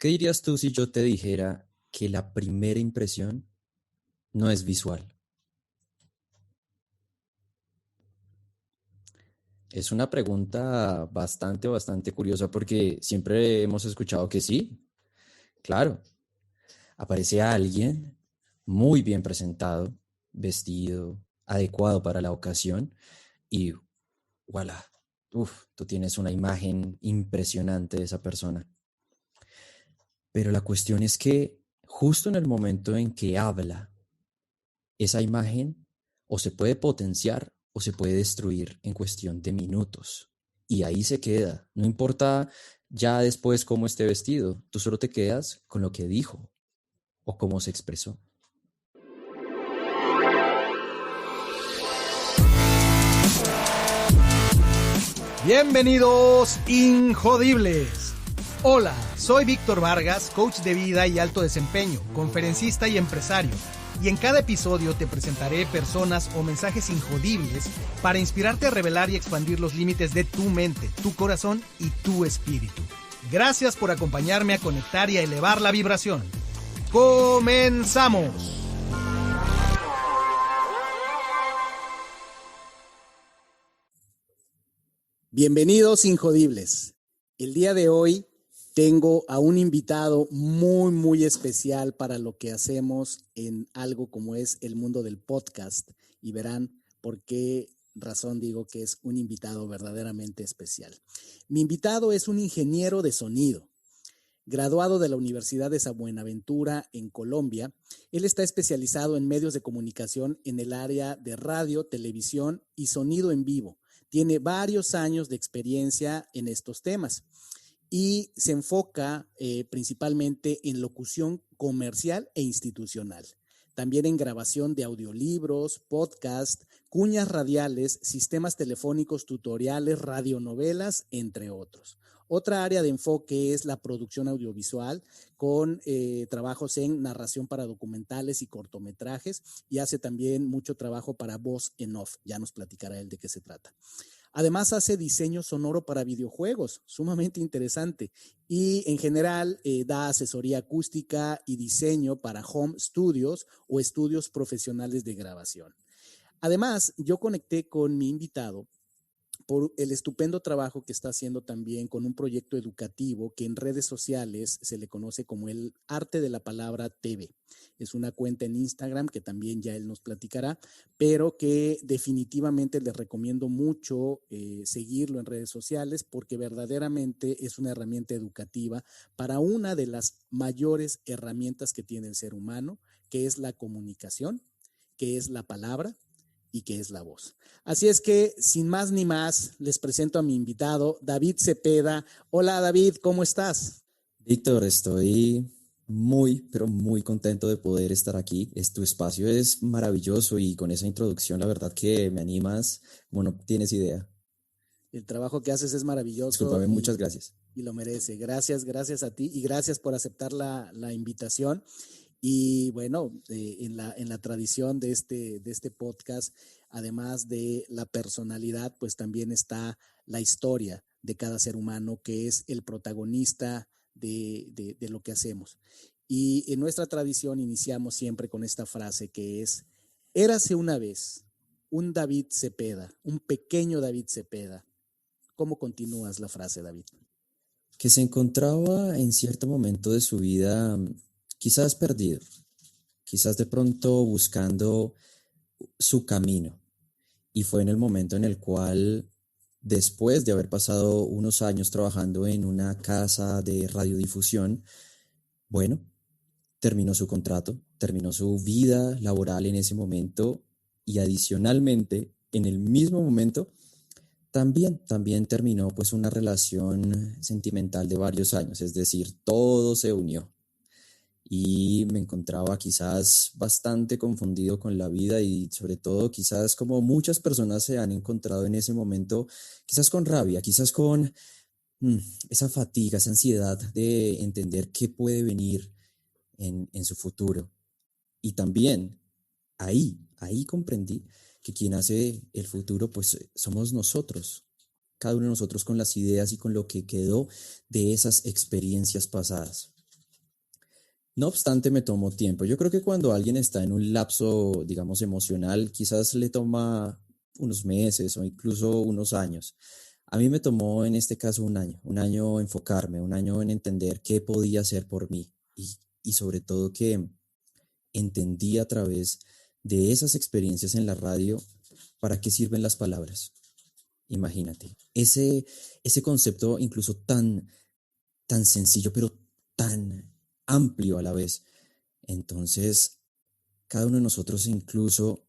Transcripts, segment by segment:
¿Qué dirías tú si yo te dijera que la primera impresión no es visual? Es una pregunta bastante curiosa porque siempre hemos escuchado que sí, claro. Aparece alguien muy bien presentado, vestido, adecuado para la ocasión y voilà, tú tienes una imagen impresionante de esa persona. Pero la cuestión es que justo en el momento en que habla, esa imagen o se puede potenciar o se puede destruir en cuestión de minutos. Y ahí se queda. No importa ya después cómo esté vestido, tú solo te quedas con lo que dijo o cómo se expresó. Bienvenidos, Injodibles. Hola, soy Víctor Vargas, coach de vida y alto desempeño, conferencista y empresario. Y en cada episodio te presentaré personas o mensajes injodibles para inspirarte a revelar y expandir los límites de tu mente, tu corazón y tu espíritu. Gracias por acompañarme a conectar y a elevar la vibración. ¡Comenzamos! Bienvenidos, Injodibles. El día de hoy tengo a un invitado muy especial para lo que hacemos en algo como es el mundo del podcast, y verán por qué razón digo que es un invitado verdaderamente especial. Mi invitado es un ingeniero de sonido. Graduado de la Universidad de San Buenaventura en Colombia, él está especializado en medios de comunicación en el área de radio, televisión y sonido en vivo. Tiene varios años de experiencia en estos temas y se enfoca principalmente en locución comercial e institucional. También en grabación de audiolibros, podcast, cuñas radiales, sistemas telefónicos, tutoriales, radionovelas, entre otros. Otra área de enfoque es la producción audiovisual con trabajos en narración para documentales y cortometrajes, y hace también mucho trabajo para voz en off. Ya nos platicará él de qué se trata. Además hace diseño sonoro para videojuegos, sumamente interesante, y en general da asesoría acústica y diseño para home studios o estudios profesionales de grabación. Además, yo conecté con mi invitado por el estupendo trabajo que está haciendo también con un proyecto educativo que en redes sociales se le conoce como el Arte de la Palabra TV. Es una cuenta en Instagram que también ya él nos platicará, pero que definitivamente les recomiendo mucho seguirlo en redes sociales porque verdaderamente es una herramienta educativa para una de las mayores herramientas que tiene el ser humano, que es la comunicación, que es la palabra y que es la voz. Así es que, sin más ni más, les presento a mi invitado, David Cepeda. Hola, David, ¿cómo estás? Víctor, estoy pero muy contento de poder estar aquí. Tu espacio es maravilloso y con esa introducción, la verdad que me animas, como no tienes idea. El trabajo que haces es maravilloso Discúlpame, muchas gracias. y lo merece. Gracias a ti y gracias por aceptar la invitación. Y bueno, en la tradición de este podcast, además de la personalidad, pues también está la historia de cada ser humano, que es el protagonista de lo que hacemos. Y en nuestra tradición iniciamos siempre con esta frase que es: érase una vez un David Cepeda, un pequeño David Cepeda. ¿Cómo continúas la frase, David? Que se encontraba en cierto momento de su vida, quizás perdido, quizás de pronto buscando su camino. Y fue en el momento en el cual, después de haber pasado unos años trabajando en una casa de radiodifusión, bueno, terminó su contrato, terminó su vida laboral en ese momento y adicionalmente, en el mismo momento, también terminó pues una relación sentimental de varios años, es decir, todo se unió y me encontraba quizás bastante confundido con la vida y sobre todo quizás como muchas personas se han encontrado en ese momento, quizás con rabia, quizás con mm, esa fatiga, esa ansiedad de entender qué puede venir en su futuro. Y también ahí comprendí que quien hace el futuro pues somos nosotros, cada uno de nosotros con las ideas y con lo que quedó de esas experiencias pasadas. No obstante, me tomó tiempo. Yo creo que cuando alguien está en un lapso, digamos, emocional, quizás le toma unos meses o incluso unos años. A mí me tomó en este caso un año enfocarme, un año en entender qué podía hacer por mí y sobre todo que entendí a través de esas experiencias en la radio para qué sirven las palabras. Imagínate, ese concepto incluso tan sencillo, pero tan amplio a la vez. Entonces, cada uno de nosotros incluso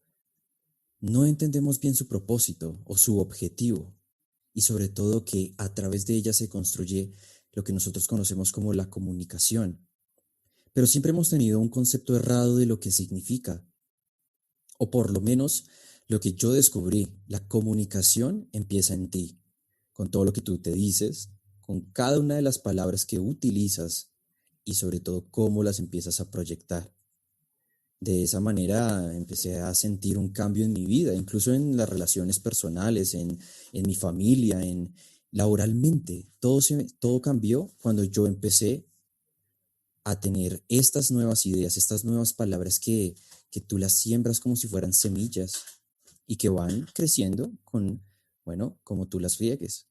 no entendemos bien su propósito o su objetivo y sobre todo que a través de ella se construye lo que nosotros conocemos como la comunicación. Pero siempre hemos tenido un concepto errado de lo que significa, o por lo menos lo que yo descubrí, la comunicación empieza en ti, con todo lo que tú te dices, con cada una de las palabras que utilizas y sobre todo cómo las empiezas a proyectar. De esa manera empecé a sentir un cambio en mi vida, incluso en las relaciones personales, en mi familia, en laboralmente. Todo cambió cuando yo empecé a tener estas nuevas ideas, estas nuevas palabras que tú las siembras como si fueran semillas y que van creciendo bueno, como tú las riegues.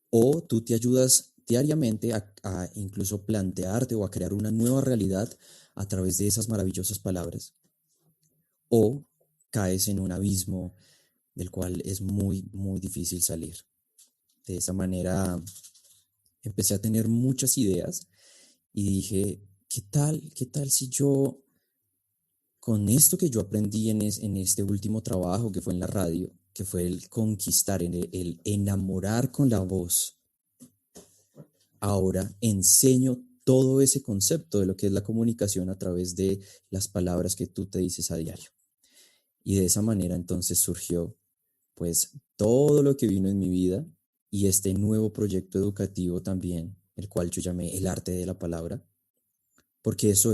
O tú te ayudas diariamente a incluso plantearte o a crear una nueva realidad a través de esas maravillosas palabras. O caes en un abismo del cual es muy difícil salir. De esa manera empecé a tener muchas ideas y dije, qué tal si yo, con esto que yo aprendí en este último trabajo que fue en la radio, que fue el conquistar, el enamorar con la voz, ahora enseño todo ese concepto de lo que es la comunicación a través de las palabras que tú te dices a diario? Y de esa manera entonces surgió pues todo lo que vino en mi vida y este nuevo proyecto educativo también, el cual yo llamé el arte de la palabra, porque eso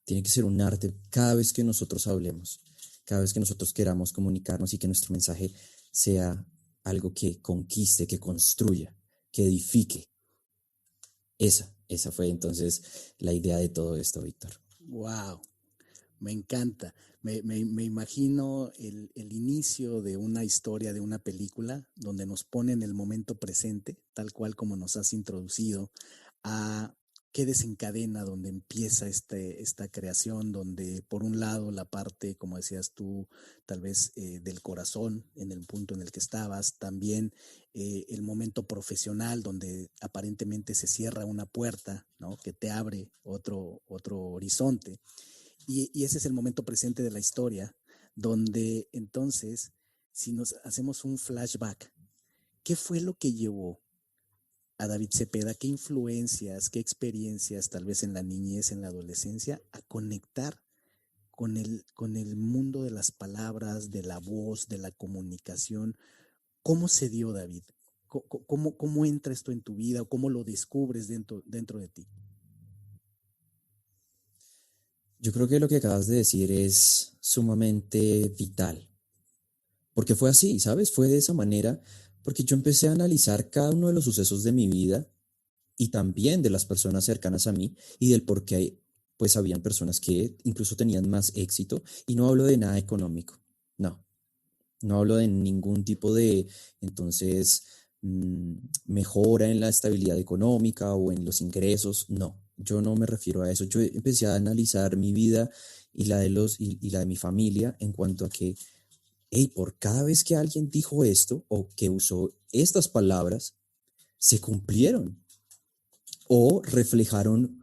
tiene que ser un arte cada vez que nosotros hablemos, cada vez que nosotros queramos comunicarnos y que nuestro mensaje sea algo que conquiste, que construya, que edifique. Esa fue entonces la idea de todo esto, Víctor. Wow, me encanta. Me imagino el inicio de una historia, de una película, donde nos pone en el momento presente, tal cual como nos has introducido, a qué desencadena, donde empieza esta creación, donde por un lado la parte, como decías tú, tal vez del corazón, en el punto en el que estabas, también el momento profesional, donde aparentemente se cierra una puerta, ¿no? Que te abre otro horizonte. Y ese es el momento presente de la historia, donde entonces, si nos hacemos un flashback, ¿qué fue lo que llevó a David Cepeda? ¿Qué influencias, qué experiencias, tal vez en la niñez, en la adolescencia, a conectar con el mundo de las palabras, de la voz, de la comunicación? ¿Cómo se dio, David? ¿Cómo entra esto en tu vida? ¿Cómo lo descubres dentro de ti? Yo creo que lo que acabas de decir es sumamente vital, porque fue así, ¿sabes? Fue de esa manera, porque yo empecé a analizar cada uno de los sucesos de mi vida y también de las personas cercanas a mí y del por qué pues habían personas que incluso tenían más éxito y no hablo de nada económico, no, no hablo de ningún tipo de entonces mejora en la estabilidad económica o en los ingresos, no, yo no me refiero a eso, yo empecé a analizar mi vida y la de y la de mi familia en cuanto a que hey, por cada vez que alguien dijo esto o que usó estas palabras, se cumplieron o reflejaron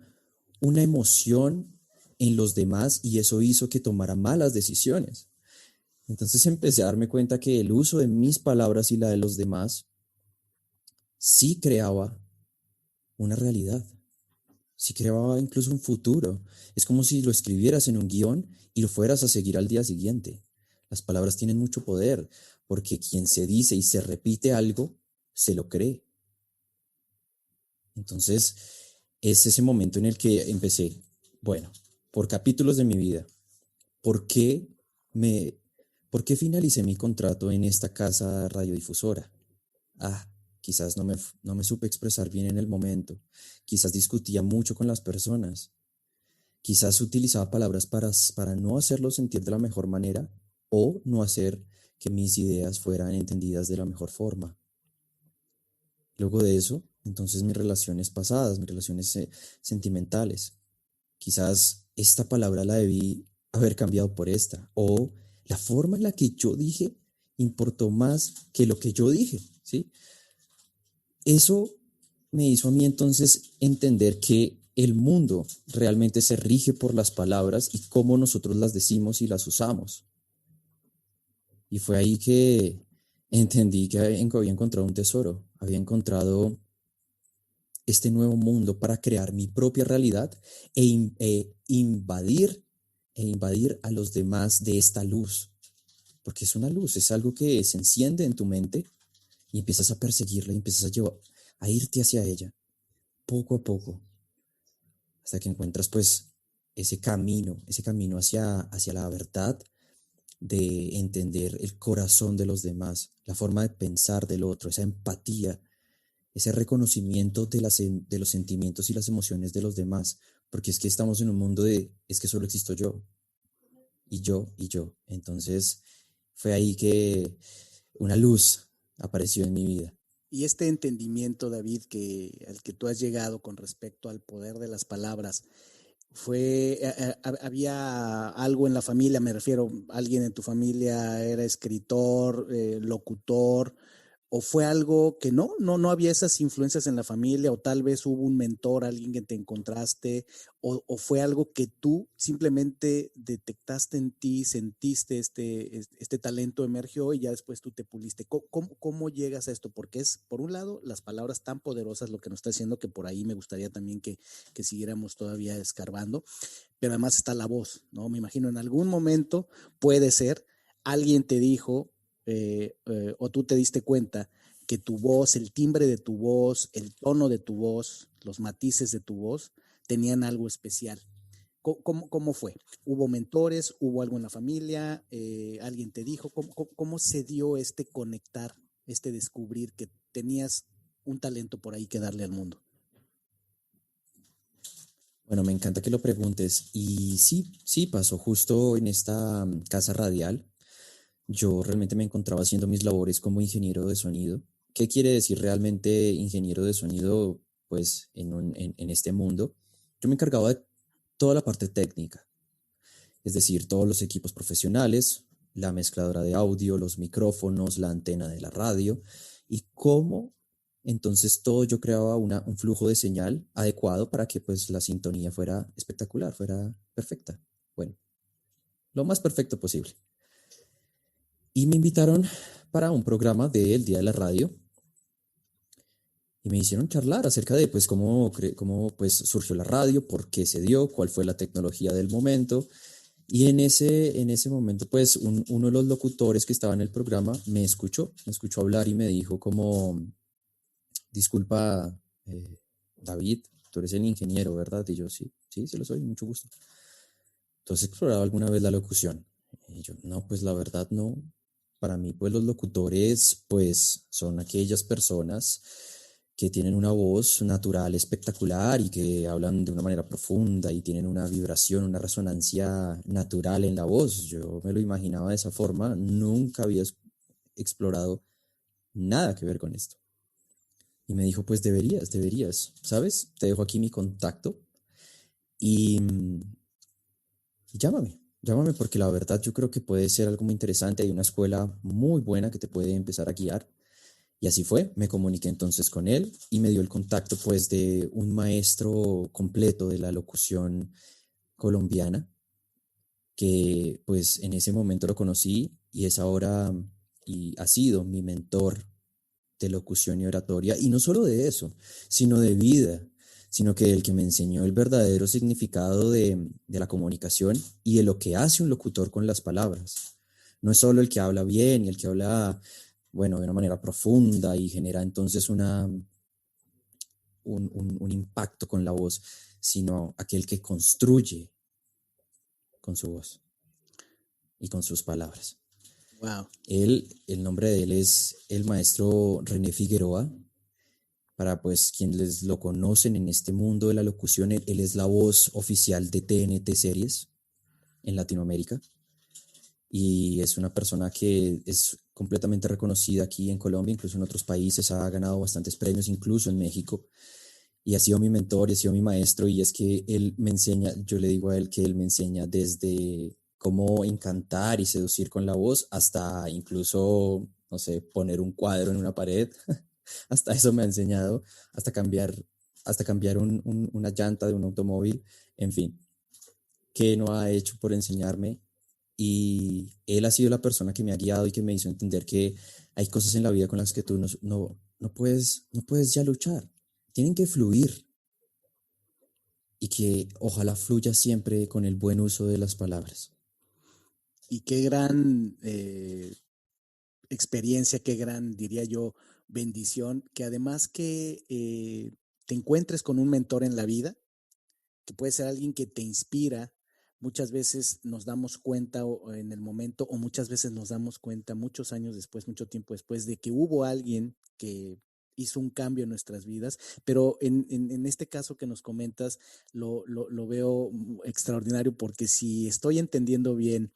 una emoción en los demás y eso hizo que tomara malas decisiones. Entonces empecé a darme cuenta que el uso de mis palabras y la de los demás sí creaba una realidad, sí creaba incluso un futuro. Es como si lo escribieras en un guión y lo fueras a seguir al día siguiente. Las palabras tienen mucho poder porque quien se dice y se repite algo, se lo cree. Entonces, es ese momento en el que empecé, bueno, por capítulos de mi vida, ¿por qué me, por qué finalicé mi contrato en esta casa radiodifusora? Ah, quizás no me supe expresar bien en el momento, quizás discutía mucho con las personas, Quizás utilizaba palabras para no hacerlo sentir de la mejor manera o no hacer que mis ideas fueran entendidas de la mejor forma. Luego de eso, entonces mis relaciones pasadas, mis relaciones sentimentales, quizás esta palabra la debí haber cambiado por esta, o la forma en la que yo dije importó más que lo que yo dije, ¿sí? Eso me hizo a mí entonces entender que el mundo realmente se rige por las palabras y cómo nosotros las decimos y las usamos. Y fue ahí que entendí que había encontrado un tesoro, había encontrado este nuevo mundo para crear mi propia realidad invadir a los demás de esta luz, porque es una luz, es algo que se enciende en tu mente y empiezas a perseguirla y empiezas a irte hacia ella, poco a poco, hasta que encuentras pues ese camino hacia la verdad, de entender el corazón de los demás, la forma de pensar del otro, esa empatía, ese reconocimiento de los sentimientos y las emociones de los demás, porque es que estamos en un mundo es que solo existo yo, y yo, y yo. Entonces fue ahí que una luz apareció en mi vida. Y este entendimiento, David, al que tú has llegado con respecto al poder de las palabras, había algo en la familia, me refiero, alguien en tu familia era escritor, locutor, o fue algo que no había esas influencias en la familia, o tal vez hubo un mentor, alguien que te encontraste, o fue algo que tú simplemente detectaste en ti, sentiste este talento emergió y ya después tú te puliste. ¿Cómo llegas a esto? Porque es, por un lado, las palabras tan poderosas, lo que nos está haciendo, que por ahí me gustaría también que siguiéramos todavía escarbando, pero además está la voz, ¿no? Me imagino en algún momento puede ser, alguien te dijo o tú te diste cuenta que tu voz, el timbre de tu voz, el tono de tu voz, los matices de tu voz tenían algo especial. ¿Cómo fue? ¿Hubo mentores? ¿Hubo algo en la familia? ¿Alguien te dijo? ¿Cómo se dio este conectar, este descubrir que tenías un talento por ahí que darle al mundo? Bueno, me encanta que lo preguntes. Y sí, pasó justo en esta casa radial. Yo realmente me encontraba haciendo mis labores como ingeniero de sonido. ¿Qué quiere decir realmente ingeniero de sonido? Pues en este mundo, yo me encargaba de toda la parte técnica, es decir, todos los equipos profesionales, la mezcladora de audio, los micrófonos, la antena de la radio y cómo entonces todo yo creaba un flujo de señal adecuado para que pues la sintonía fuera espectacular, fuera perfecta. Bueno, lo más perfecto posible. Y me invitaron para un programa del Día de la Radio y me hicieron charlar acerca de pues cómo pues surgió la radio, por qué se dio, cuál fue la tecnología del momento. Y en ese momento pues uno de los locutores que estaba en el programa me escuchó hablar y me dijo como, disculpa, David, tú eres el ingeniero, ¿verdad? Y yo, sí, se lo soy, mucho gusto. ¿Tú has explorado alguna vez la locución? Y yo, no, pues la verdad no. Para mí, pues los locutores, pues son aquellas personas que tienen una voz natural espectacular y que hablan de una manera profunda y tienen una vibración, una resonancia natural en la voz. Yo me lo imaginaba de esa forma, nunca había explorado nada que ver con esto. Y me dijo, pues deberías, ¿sabes? Te dejo aquí mi contacto y llámame porque la verdad yo creo que puede ser algo muy interesante. Hay una escuela muy buena que te puede empezar a guiar. Y así fue, me comuniqué entonces con él y me dio el contacto pues de un maestro completo de la locución colombiana, que pues en ese momento lo conocí y es ahora y ha sido mi mentor de locución y oratoria, y no solo de eso, sino de vida, sino que el que me enseñó el verdadero significado de la comunicación y de lo que hace un locutor con las palabras. No es solo el que habla bien y el que habla, bueno, de una manera profunda y genera entonces un impacto con la voz, sino aquel que construye con su voz y con sus palabras. Wow. El nombre de él es el maestro René Figueroa. Para pues quienes lo conocen en este mundo de la locución, él es la voz oficial de TNT Series en Latinoamérica y es una persona que es completamente reconocida aquí en Colombia, incluso en otros países, ha ganado bastantes premios, incluso en México, y ha sido mi mentor y ha sido mi maestro, y es que él me enseña, yo le digo a él que él me enseña desde cómo encantar y seducir con la voz hasta incluso, no sé, poner un cuadro en una pared, hasta eso me ha enseñado, hasta cambiar una llanta de un automóvil, en fin, ¿qué no ha hecho por enseñarme? Y él ha sido la persona que me ha guiado y que me hizo entender que hay cosas en la vida con las que tú no puedes ya luchar. Tienen que fluir y que ojalá fluya siempre con el buen uso de las palabras. Y qué gran experiencia, qué gran, diría yo, bendición, que además que te encuentres con un mentor en la vida, que puede ser alguien que te inspira. Muchas veces nos damos cuenta o en el momento, o muchas veces nos damos cuenta muchos años después, mucho tiempo después, de que hubo alguien que hizo un cambio en nuestras vidas, pero en este caso que nos comentas, lo veo extraordinario porque si estoy entendiendo bien,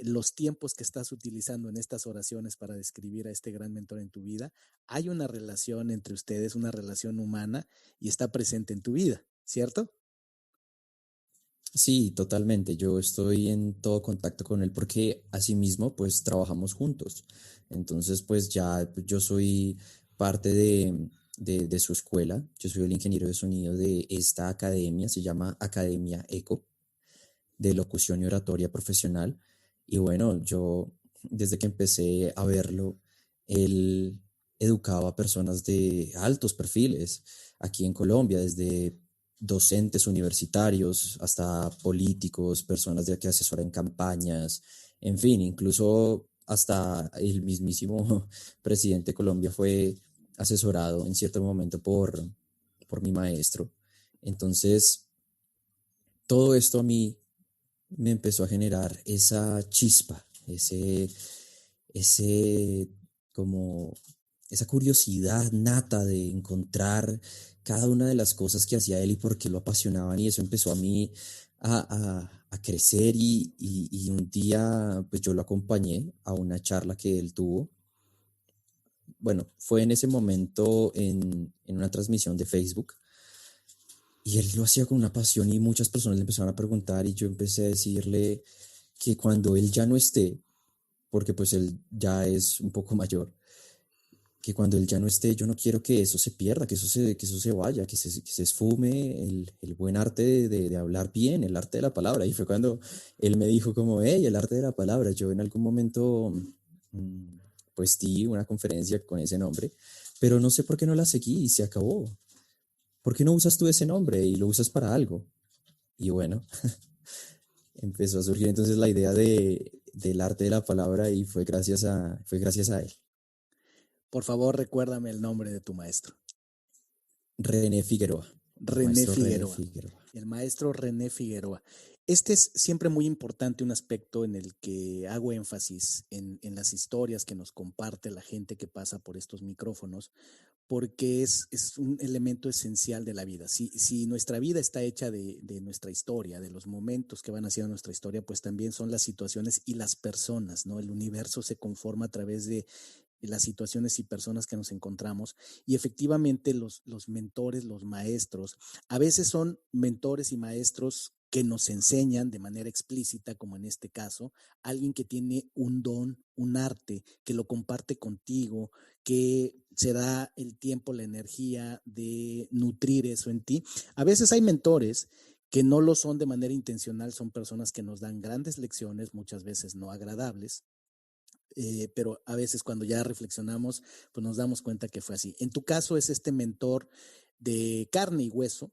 los tiempos que estás utilizando en estas oraciones para describir a este gran mentor en tu vida, hay una relación entre ustedes, una relación humana y está presente en tu vida, ¿cierto? Sí, totalmente. Yo estoy en todo contacto con él porque asimismo pues trabajamos juntos. Entonces pues ya yo soy parte de su escuela. Yo soy el ingeniero de sonido de esta academia, se llama Academia ECO, de locución y oratoria profesional. Y bueno, yo desde que empecé a verlo, él educaba a personas de altos perfiles aquí en Colombia, desde docentes universitarios hasta políticos, personas de que asesoran campañas, en fin, incluso hasta el mismísimo presidente de Colombia fue asesorado en cierto momento por mi maestro. Entonces, todo esto a mí me empezó a generar esa chispa, ese como esa curiosidad nata de encontrar cada una de las cosas que hacía él y por qué lo apasionaban y eso empezó a mí a crecer y un día pues yo lo acompañé a una charla que él tuvo. Bueno, fue en ese momento en una transmisión de Facebook y él lo hacía con una pasión y muchas personas le empezaron a preguntar y yo empecé a decirle que cuando él ya no esté, porque pues él ya es un poco mayor, que cuando él ya no esté, yo no quiero que eso se pierda, que eso se vaya, que se esfume el buen arte de hablar bien, el arte de la palabra. Y fue cuando él me dijo como, hey, el arte de la palabra. Yo en algún momento, mm, pues di una conferencia con ese nombre, pero no sé por qué no la seguí y se acabó. ¿Por qué no usas tú ese nombre y lo usas para algo? Y bueno, empezó a surgir entonces la idea del arte de la palabra y fue gracias a él. Por favor, recuérdame el nombre de tu maestro. René Figueroa, René maestro René Figueroa. Figueroa. El maestro René Figueroa. Este es siempre muy importante, un aspecto en el que hago énfasis en las historias que nos comparte la gente que pasa por estos micrófonos, porque es un elemento esencial de la vida. Si nuestra vida está hecha de nuestra historia, de los momentos que van haciendo nuestra historia, pues también son las situaciones y las personas, ¿no? El universo se conforma a través de las situaciones y personas que nos encontramos. Y efectivamente los mentores, los maestros, a veces son mentores y maestros que nos enseñan de manera explícita, como en este caso, alguien que tiene un don, un arte, que lo comparte contigo, que se da el tiempo, la energía de nutrir eso en ti. A veces hay mentores que no lo son de manera intencional, son personas que nos dan grandes lecciones, muchas veces no agradables, pero a veces cuando ya reflexionamos, pues nos damos cuenta que fue así. En tu caso es este mentor de carne y hueso,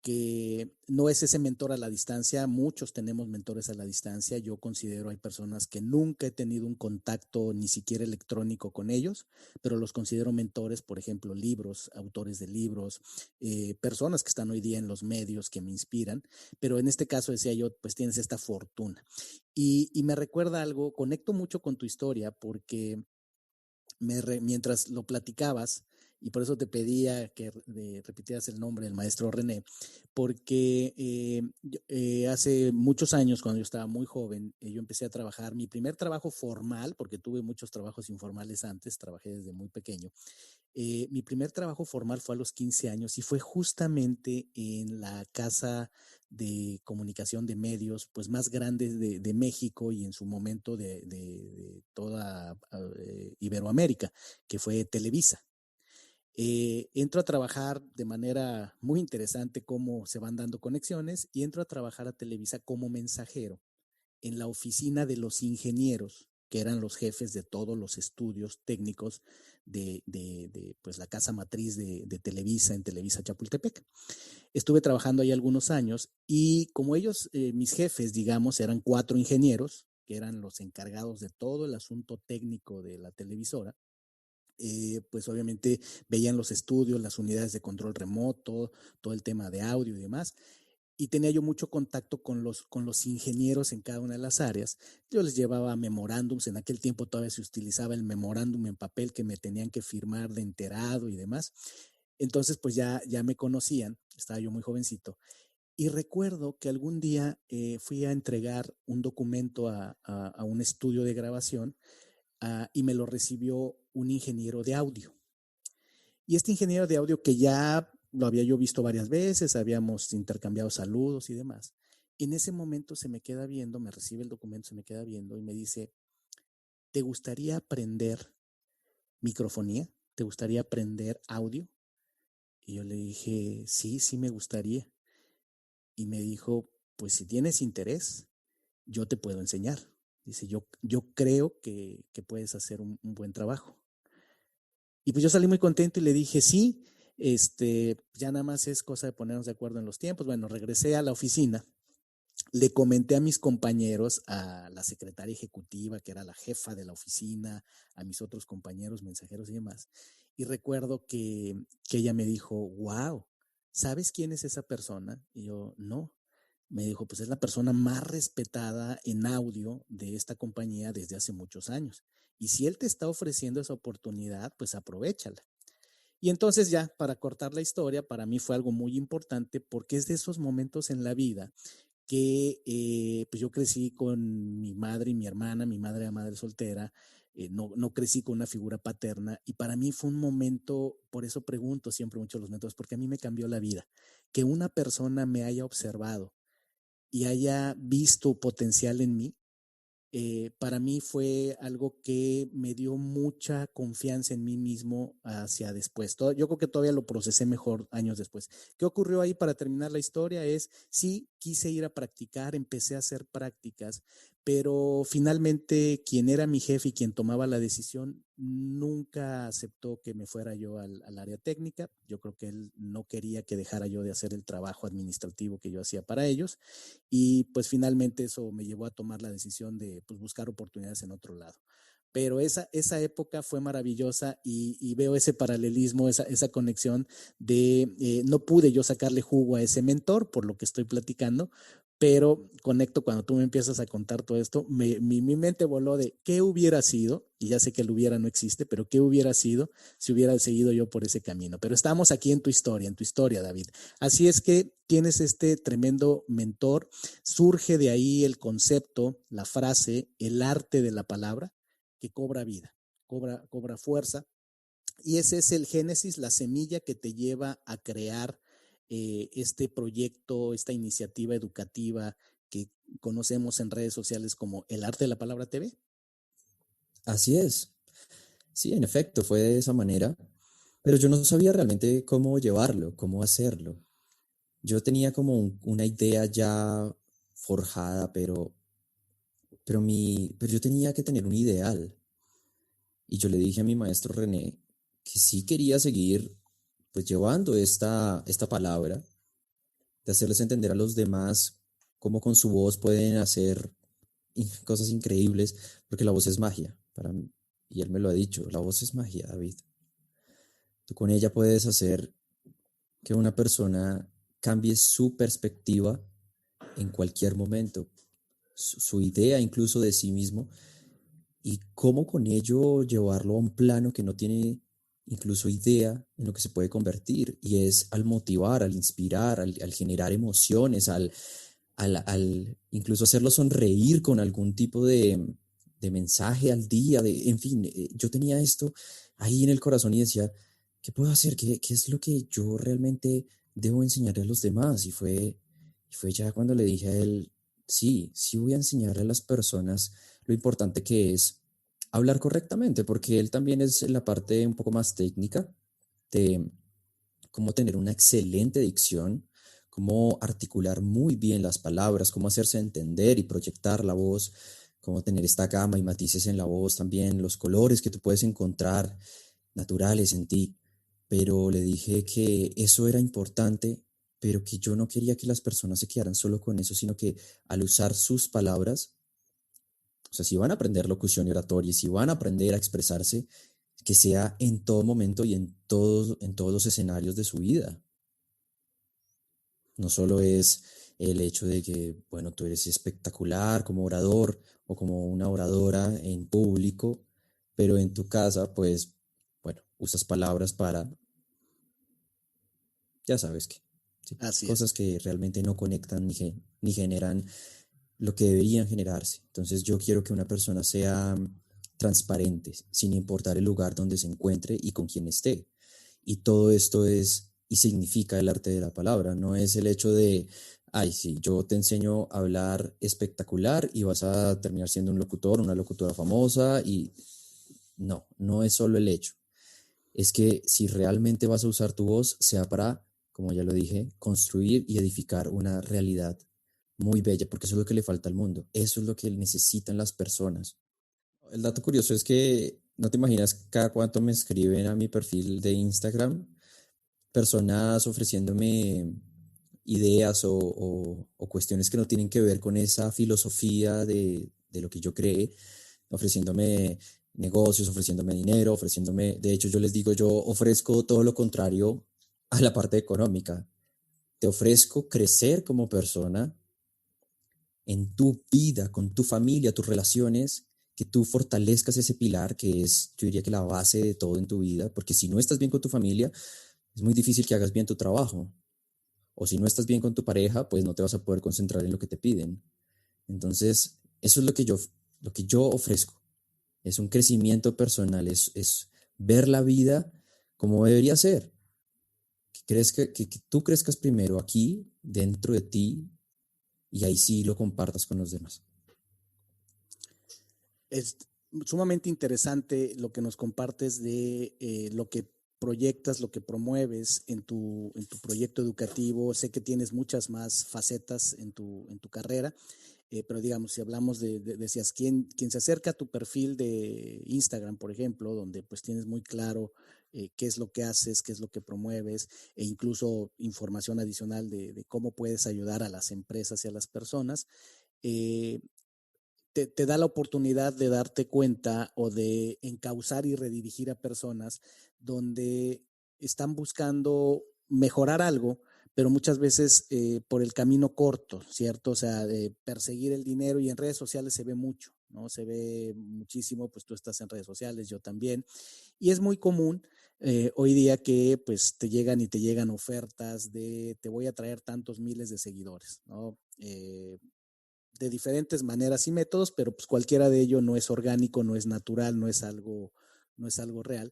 que no es ese mentor a la distancia. Muchos tenemos mentores a la distancia. Yo considero hay personas que nunca he tenido un contacto ni siquiera electrónico con ellos, pero los considero mentores, por ejemplo, libros, autores de libros, personas que están hoy día en los medios que me inspiran, pero en este caso decía yo, pues tienes esta fortuna. Y me recuerda algo, conecto mucho con tu historia porque mientras lo platicabas, y por eso te pedía que repitieras el nombre del maestro René, porque hace muchos años, cuando yo estaba muy joven, yo empecé a trabajar, mi primer trabajo formal, porque tuve muchos trabajos informales antes, trabajé desde muy pequeño. Mi primer trabajo formal fue a los 15 años y fue justamente en la casa de comunicación de medios pues más grande de México y en su momento de toda Iberoamérica, que fue Televisa. Entro a trabajar de manera muy interesante cómo se van dando conexiones y entro a trabajar a Televisa como mensajero en la oficina de los ingenieros, que eran los jefes de todos los estudios técnicos pues, la casa matriz de Televisa en Televisa Chapultepec. Estuve trabajando ahí algunos años y como ellos, mis jefes, digamos, eran 4 ingenieros, que eran los encargados de todo el asunto técnico de la televisora, pues obviamente veían los estudios, las unidades de control remoto, todo el tema de audio y demás. Y tenía yo mucho contacto con los ingenieros en cada una de las áreas. Yo les llevaba memorándums, en aquel tiempo todavía se utilizaba el memorándum en papel que me tenían que firmar de enterado y demás. Entonces, pues ya me conocían, estaba yo muy jovencito. Y recuerdo que algún día fui a entregar un documento a un estudio de grabación y me lo recibió un ingeniero de audio. Y este ingeniero de audio que ya lo había yo visto varias veces, habíamos intercambiado saludos y demás, en ese momento se me queda viendo, me recibe el documento, se me queda viendo y me dice, ¿te gustaría aprender microfonía? ¿Te gustaría aprender audio? Y yo le dije, sí me gustaría. Y me dijo, pues si tienes interés, yo te puedo enseñar. Dice, yo creo que puedes hacer un buen trabajo. Y pues yo salí muy contento y le dije, sí, ya nada más es cosa de ponernos de acuerdo en los tiempos. Bueno, regresé a la oficina, le comenté a mis compañeros, a la secretaria ejecutiva, que era la jefa de la oficina, a mis otros compañeros, mensajeros y demás. Y recuerdo que ella me dijo, wow, ¿sabes quién es esa persona? Y yo, no. Me dijo, pues es la persona más respetada en audio de esta compañía desde hace muchos años. Y si él te está ofreciendo esa oportunidad, pues aprovéchala. Y entonces ya, para cortar la historia, para mí fue algo muy importante porque es de esos momentos en la vida que pues yo crecí con mi madre y mi hermana, mi madre era madre soltera, no crecí con una figura paterna y para mí fue un momento, por eso pregunto siempre mucho los métodos, porque a mí me cambió la vida, que una persona me haya observado y haya visto potencial en mí, para mí fue algo que me dio mucha confianza en mí mismo hacia después. Yo creo que todavía lo procesé mejor años después. ¿Qué ocurrió ahí para terminar la historia? Sí, quise ir a practicar, empecé a hacer prácticas, pero finalmente quien era mi jefe y quien tomaba la decisión nunca aceptó que me fuera yo al área técnica. Yo creo que él no quería que dejara yo de hacer el trabajo administrativo que yo hacía para ellos. Y pues finalmente eso me llevó a tomar la decisión de pues, buscar oportunidades en otro lado. Pero esa época fue maravillosa y veo ese paralelismo, esa conexión no pude yo sacarle jugo a ese mentor por lo que estoy platicando, pero conecto cuando tú me empiezas a contar todo esto, mi mente voló de qué hubiera sido, y ya sé que el hubiera no existe, pero qué hubiera sido si hubiera seguido yo por ese camino. Pero estamos aquí en tu historia, David. Así es que tienes este tremendo mentor, surge de ahí el concepto, la frase, el arte de la palabra, que cobra vida, cobra fuerza. Y ese es el génesis, la semilla que te lleva a crear este proyecto, esta iniciativa educativa que conocemos en redes sociales como el arte de la palabra TV. Así es. Sí, en efecto, fue de esa manera, pero yo no sabía realmente cómo llevarlo, cómo hacerlo. Yo tenía como una idea ya forjada, pero yo tenía que tener un ideal. Y yo le dije a mi maestro René que sí quería seguir pues llevando esta palabra, de hacerles entender a los demás cómo con su voz pueden hacer cosas increíbles, porque la voz es magia para mí. Y él me lo ha dicho, la voz es magia, David. Tú con ella puedes hacer que una persona cambie su perspectiva en cualquier momento, su idea incluso de sí mismo, y cómo con ello llevarlo a un plano que no tiene incluso idea en lo que se puede convertir, y es al motivar, al inspirar, al generar emociones, al incluso hacerlo sonreír con algún tipo de mensaje al día, en fin, yo tenía esto ahí en el corazón y decía, ¿qué puedo hacer? ¿Qué es lo que yo realmente debo enseñarle a los demás? Y fue ya cuando le dije a él, sí, sí voy a enseñarle a las personas lo importante que es hablar correctamente, porque él también es la parte un poco más técnica de cómo tener una excelente dicción, cómo articular muy bien las palabras, cómo hacerse entender y proyectar la voz, cómo tener esta gama y matices en la voz también, los colores que tú puedes encontrar naturales en ti. Pero le dije que eso era importante, pero que yo no quería que las personas se quedaran solo con eso, sino que al usar sus palabras, o sea, si van a aprender locución y oratoria, si van a aprender a expresarse, que sea en todo momento y en todos los escenarios de su vida. No solo es el hecho de que, bueno, tú eres espectacular como orador o como una oradora en público, pero en tu casa, pues, bueno, usas palabras para, ya sabes qué, sí, Así es. cosas que realmente no conectan ni generan lo que deberían generarse. Entonces yo quiero que una persona sea transparente, sin importar el lugar donde se encuentre y con quién esté. Y todo esto es y significa el arte de la palabra, no es el hecho de, ay, sí, yo te enseño a hablar espectacular y vas a terminar siendo un locutor, una locutora famosa y no, no es solo el hecho. Es que si realmente vas a usar tu voz, sea para, como ya lo dije, construir y edificar una realidad muy bella, porque eso es lo que le falta al mundo, eso es lo que necesitan las personas. El dato curioso es que no te imaginas cada cuánto me escriben a mi perfil de Instagram personas ofreciéndome ideas o cuestiones que no tienen que ver con esa filosofía de lo que yo cree, ofreciéndome negocios, ofreciéndome dinero, ofreciéndome, de hecho yo les digo, yo ofrezco todo lo contrario a la parte económica. Te ofrezco crecer como persona en tu vida, con tu familia, tus relaciones, que tú fortalezcas ese pilar que es, yo diría que la base de todo en tu vida, porque si no estás bien con tu familia, es muy difícil que hagas bien tu trabajo. O si no estás bien con tu pareja, pues no te vas a poder concentrar en lo que te piden. Entonces, eso es lo que yo ofrezco. Es un crecimiento personal, es ver la vida como debería ser. Que tú crezcas primero aquí, dentro de ti, y ahí sí lo compartas con los demás. Es sumamente interesante lo que nos compartes de lo que proyectas, lo que promueves en tu proyecto educativo. Sé que tienes muchas más facetas en tu carrera, pero digamos, si hablamos decías, quien se acerca a tu perfil de Instagram, por ejemplo, donde pues tienes muy claro qué es lo que haces, qué es lo que promueves, e incluso información adicional de cómo puedes ayudar a las empresas y a las personas, eh, te da la oportunidad de darte cuenta o de encauzar y redirigir a personas donde están buscando mejorar algo, pero muchas veces por el camino corto, ¿cierto? O sea, de perseguir el dinero, y en redes sociales se ve mucho, ¿no? Se ve muchísimo, pues tú estás en redes sociales, yo también, y es muy común hoy día que pues te llegan ofertas de te voy a traer tantos miles de seguidores, ¿no? De diferentes maneras y métodos, pero pues cualquiera de ello no es orgánico, no es natural, no es algo real,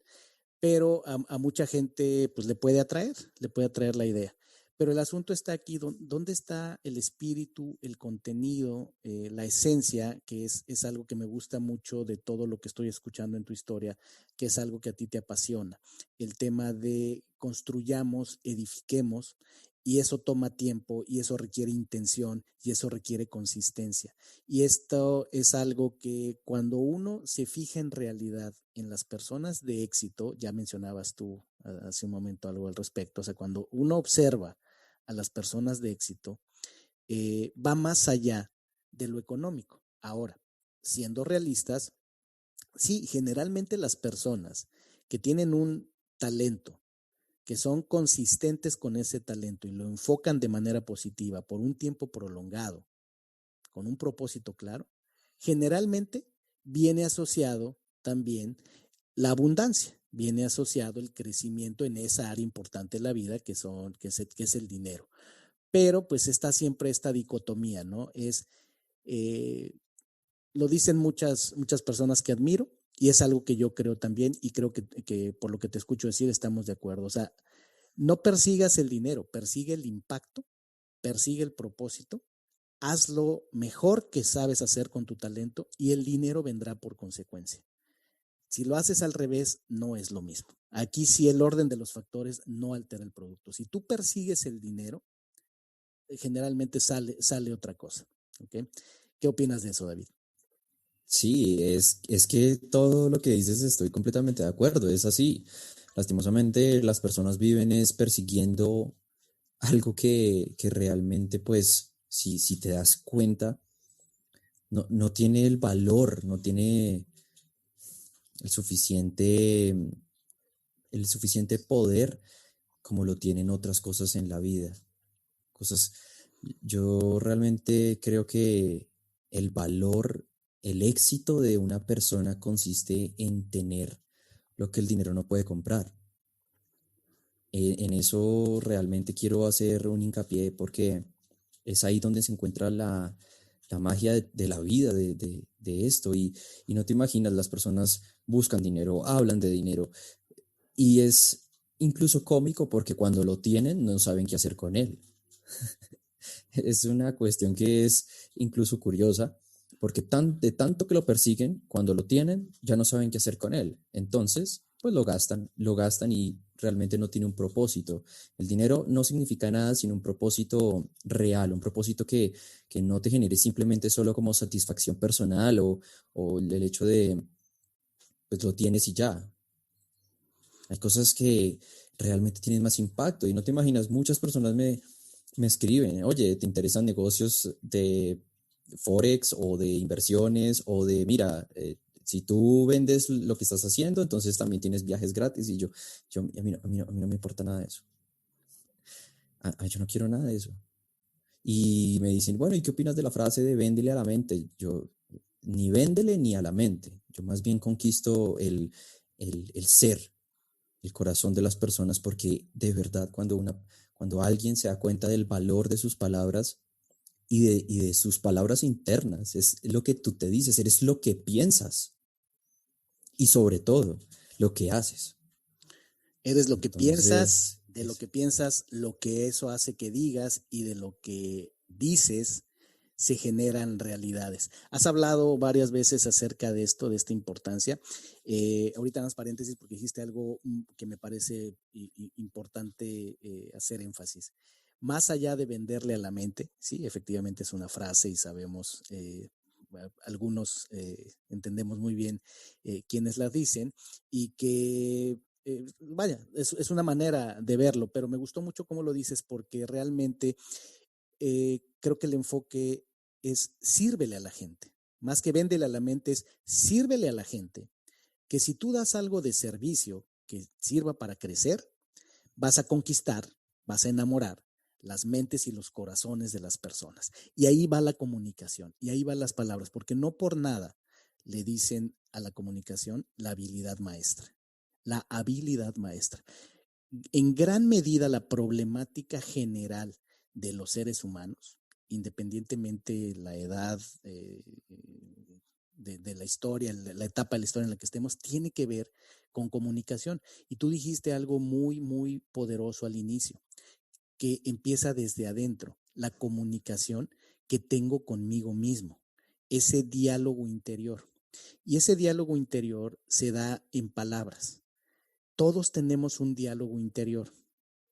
pero a mucha gente pues le puede atraer la idea. Pero el asunto está aquí, ¿dónde está el espíritu, el contenido, la esencia, que es algo que me gusta mucho de todo lo que estoy escuchando en tu historia, que es algo que a ti te apasiona? El tema de construyamos, edifiquemos, y eso toma tiempo, y eso requiere intención, y eso requiere consistencia. Y esto es algo que cuando uno se fija en realidad en las personas de éxito, ya mencionabas tú hace un momento algo al respecto, o sea, cuando uno observa a las personas de éxito, va más allá de lo económico. Ahora, siendo realistas, sí, generalmente las personas que tienen un talento, que son consistentes con ese talento y lo enfocan de manera positiva por un tiempo prolongado, con un propósito claro, generalmente viene asociado también la abundancia, viene asociado el crecimiento en esa área importante de la vida que es el dinero. Pero pues está siempre esta dicotomía, ¿no? Lo dicen muchas personas que admiro y es algo que yo creo también y creo que por lo que te escucho decir estamos de acuerdo. O sea, no persigas el dinero, persigue el impacto, persigue el propósito, haz lo mejor que sabes hacer con tu talento y el dinero vendrá por consecuencia. Si lo haces al revés, no es lo mismo. Aquí sí el orden de los factores no altera el producto. Si tú persigues el dinero, generalmente sale otra cosa. ¿Okay? ¿Qué opinas de eso, David? Sí, es que todo lo que dices estoy completamente de acuerdo, es así. Lastimosamente las personas viven es persiguiendo algo que realmente, pues, si te das cuenta, no tiene el valor, no tiene el suficiente poder como lo tienen otras cosas en la vida. Cosas, yo realmente creo que el valor, el éxito de una persona consiste en tener lo que el dinero no puede comprar. En eso realmente quiero hacer un hincapié porque es ahí donde se encuentra la magia de la vida, de esto. Y no te imaginas, las personas buscan dinero, hablan de dinero y es incluso cómico porque cuando lo tienen no saben qué hacer con él. Es una cuestión que es incluso curiosa, porque de tanto que lo persiguen, cuando lo tienen, ya no saben qué hacer con él. Entonces, pues lo gastan y realmente no tiene un propósito. El dinero no significa nada sin un propósito real, un propósito que no te genere simplemente solo como satisfacción personal o el hecho de, pues lo tienes y ya. Hay cosas que realmente tienen más impacto y no te imaginas, muchas personas me escriben, oye, ¿te interesan negocios de Forex o de inversiones o de, mira, si tú vendes lo que estás haciendo, entonces también tienes viajes gratis y a mí no me importa nada de eso. Yo no quiero nada de eso. Y me dicen, bueno, ¿y qué opinas de la frase de véndele a la mente? Yo, ni véndele ni a la mente. Yo más bien conquisto el ser, el corazón de las personas, porque de verdad cuando alguien se da cuenta del valor de sus palabras y de sus palabras internas, es lo que tú te dices, eres lo que piensas y sobre todo lo que haces. Eres lo que piensas, Entonces, de lo que piensas, lo que eso hace que digas y de lo que dices se generan realidades. Has hablado varias veces acerca de esto, de esta importancia. Ahorita en las paréntesis porque dijiste algo que me parece importante hacer énfasis. Más allá de venderle a la mente, sí, efectivamente es una frase y sabemos, algunos entendemos muy bien quienes la dicen y que vaya, es una manera de verlo, pero me gustó mucho cómo lo dices porque realmente creo que el enfoque es sírvele a la gente. Más que véndele a la mente es sírvele a la gente. Que si tú das algo de servicio que sirva para crecer, vas a conquistar, vas a enamorar las mentes y los corazones de las personas. Y ahí va la comunicación, y ahí van las palabras, porque no por nada le dicen a la comunicación la habilidad maestra. La habilidad maestra. En gran medida la problemática general de los seres humanos, independientemente de la edad de la historia, la etapa de la historia en la que estemos, tiene que ver con comunicación. Y tú dijiste algo muy, muy poderoso al inicio, que empieza desde adentro, la comunicación que tengo conmigo mismo, ese diálogo interior. Y ese diálogo interior se da en palabras. Todos tenemos un diálogo interior.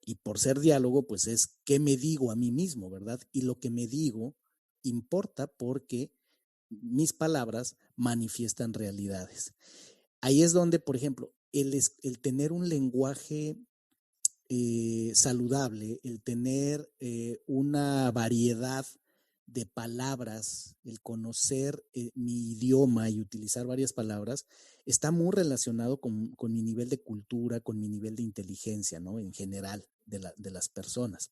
Y por ser diálogo, pues es qué me digo a mí mismo, ¿verdad? Y lo que me digo importa porque mis palabras manifiestan realidades. Ahí es donde, por ejemplo, el tener un lenguaje saludable, el tener una variedad de palabras, el conocer mi idioma y utilizar varias palabras, está muy relacionado con mi nivel de cultura, con mi nivel de inteligencia, ¿no? En general de las personas.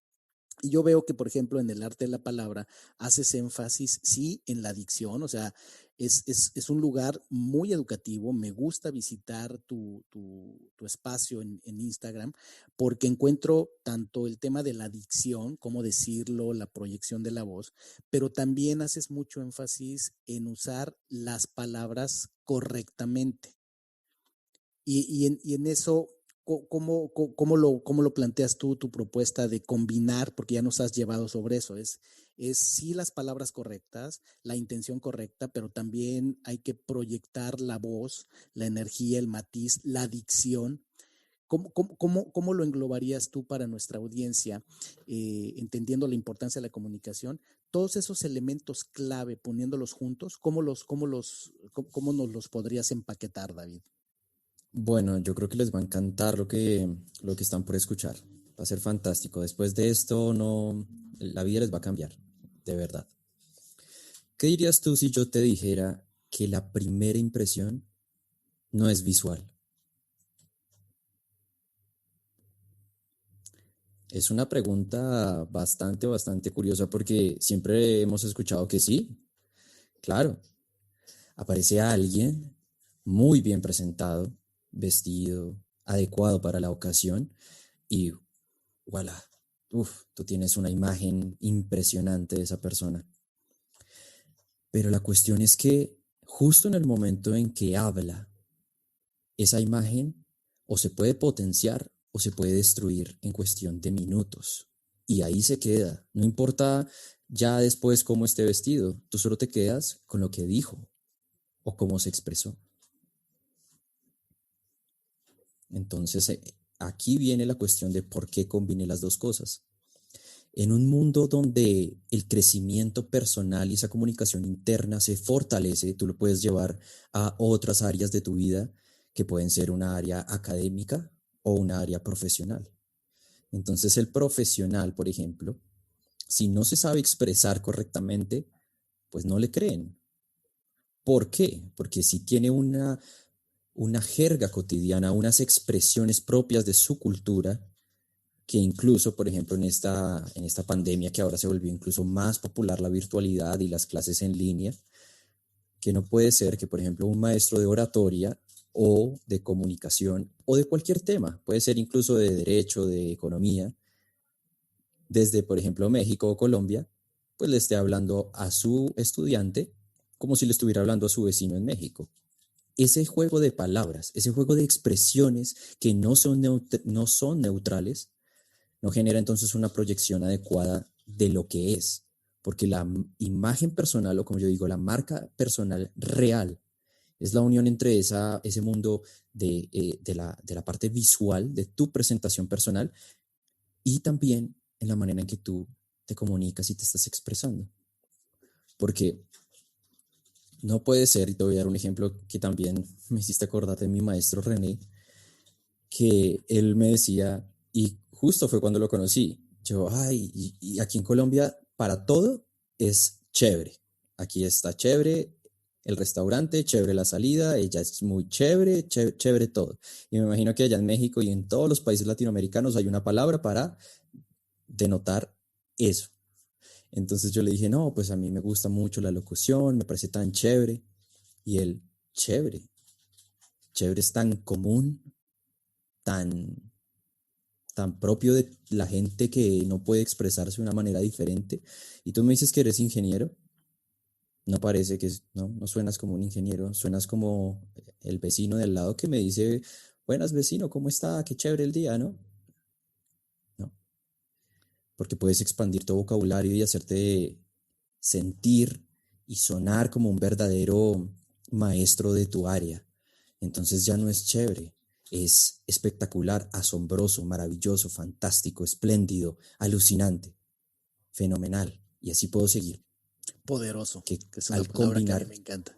Y yo veo que, por ejemplo, en el arte de la palabra haces énfasis, sí, en la dicción, o sea, es un lugar muy educativo. Me gusta visitar tu espacio en Instagram porque encuentro tanto el tema de la dicción, cómo decirlo, la proyección de la voz, pero también haces mucho énfasis en usar las palabras correctamente. Y en eso, ¿cómo lo planteas tú, tu propuesta de combinar? Porque ya nos has llevado sobre eso. Es sí las palabras correctas, la intención correcta, pero también hay que proyectar la voz, la energía, el matiz, la dicción. ¿Cómo lo englobarías tú para nuestra audiencia, entendiendo la importancia de la comunicación? Todos esos elementos clave, poniéndolos juntos, ¿cómo nos los podrías empaquetar, David? Bueno, yo creo que les va a encantar lo que están por escuchar. Va a ser fantástico. Después de esto, no, la vida les va a cambiar, de verdad. ¿Qué dirías tú si yo te dijera que la primera impresión no es visual? Es una pregunta bastante curiosa porque siempre hemos escuchado que sí, claro. Aparece alguien muy bien presentado, vestido, adecuado para la ocasión y voilà, tú tienes una imagen impresionante de esa persona. Pero la cuestión es que justo en el momento en que habla, esa imagen o se puede potenciar o se puede destruir en cuestión de minutos. Y ahí se queda. No importa ya después cómo esté vestido, tú solo te quedas con lo que dijo o cómo se expresó. Entonces, aquí viene la cuestión de por qué combine las dos cosas. En un mundo donde el crecimiento personal y esa comunicación interna se fortalece, tú lo puedes llevar a otras áreas de tu vida que pueden ser una área académica o una área profesional. Entonces el profesional, por ejemplo, si no se sabe expresar correctamente, pues no le creen. ¿Por qué? Porque si tiene una jerga cotidiana, unas expresiones propias de su cultura, que incluso, por ejemplo, en esta pandemia que ahora se volvió incluso más popular la virtualidad y las clases en línea, que no puede ser que, por ejemplo, un maestro de oratoria o de comunicación o de cualquier tema, puede ser incluso de derecho, de economía, desde, por ejemplo, México o Colombia, pues le esté hablando a su estudiante como si le estuviera hablando a su vecino en México. Ese juego de palabras, ese juego de expresiones que no son neutrales, no genera entonces una proyección adecuada de lo que es, porque la imagen personal, o como yo digo, la marca personal real, es la unión entre ese mundo de la parte visual, de tu presentación personal, y también en la manera en que tú te comunicas y te estás expresando. Porque no puede ser, y te voy a dar un ejemplo que también me hiciste acordar de mi maestro René, que él me decía, y justo fue cuando lo conocí, yo, ay, y aquí en Colombia para todo es chévere. Aquí está chévere el restaurante, chévere la salida, ella es muy chévere, chévere todo. Y me imagino que allá en México y en todos los países latinoamericanos hay una palabra para denotar eso. Entonces yo le dije, no, pues a mí me gusta mucho la locución, me parece tan chévere. Y él, chévere, chévere es tan común, tan, tan propio de la gente que no puede expresarse de una manera diferente. Y tú me dices que eres ingeniero, no parece que, no suenas como un ingeniero, suenas como el vecino de al lado que me dice, buenas vecino, ¿cómo está? Qué chévere el día, ¿no? No, porque puedes expandir tu vocabulario y hacerte sentir y sonar como un verdadero maestro de tu área. Entonces ya no es chévere, es espectacular, asombroso, maravilloso, fantástico, espléndido, alucinante, fenomenal. Y así puedo seguir. Poderoso, Que que es una al palabra que a mí combinar, me encanta.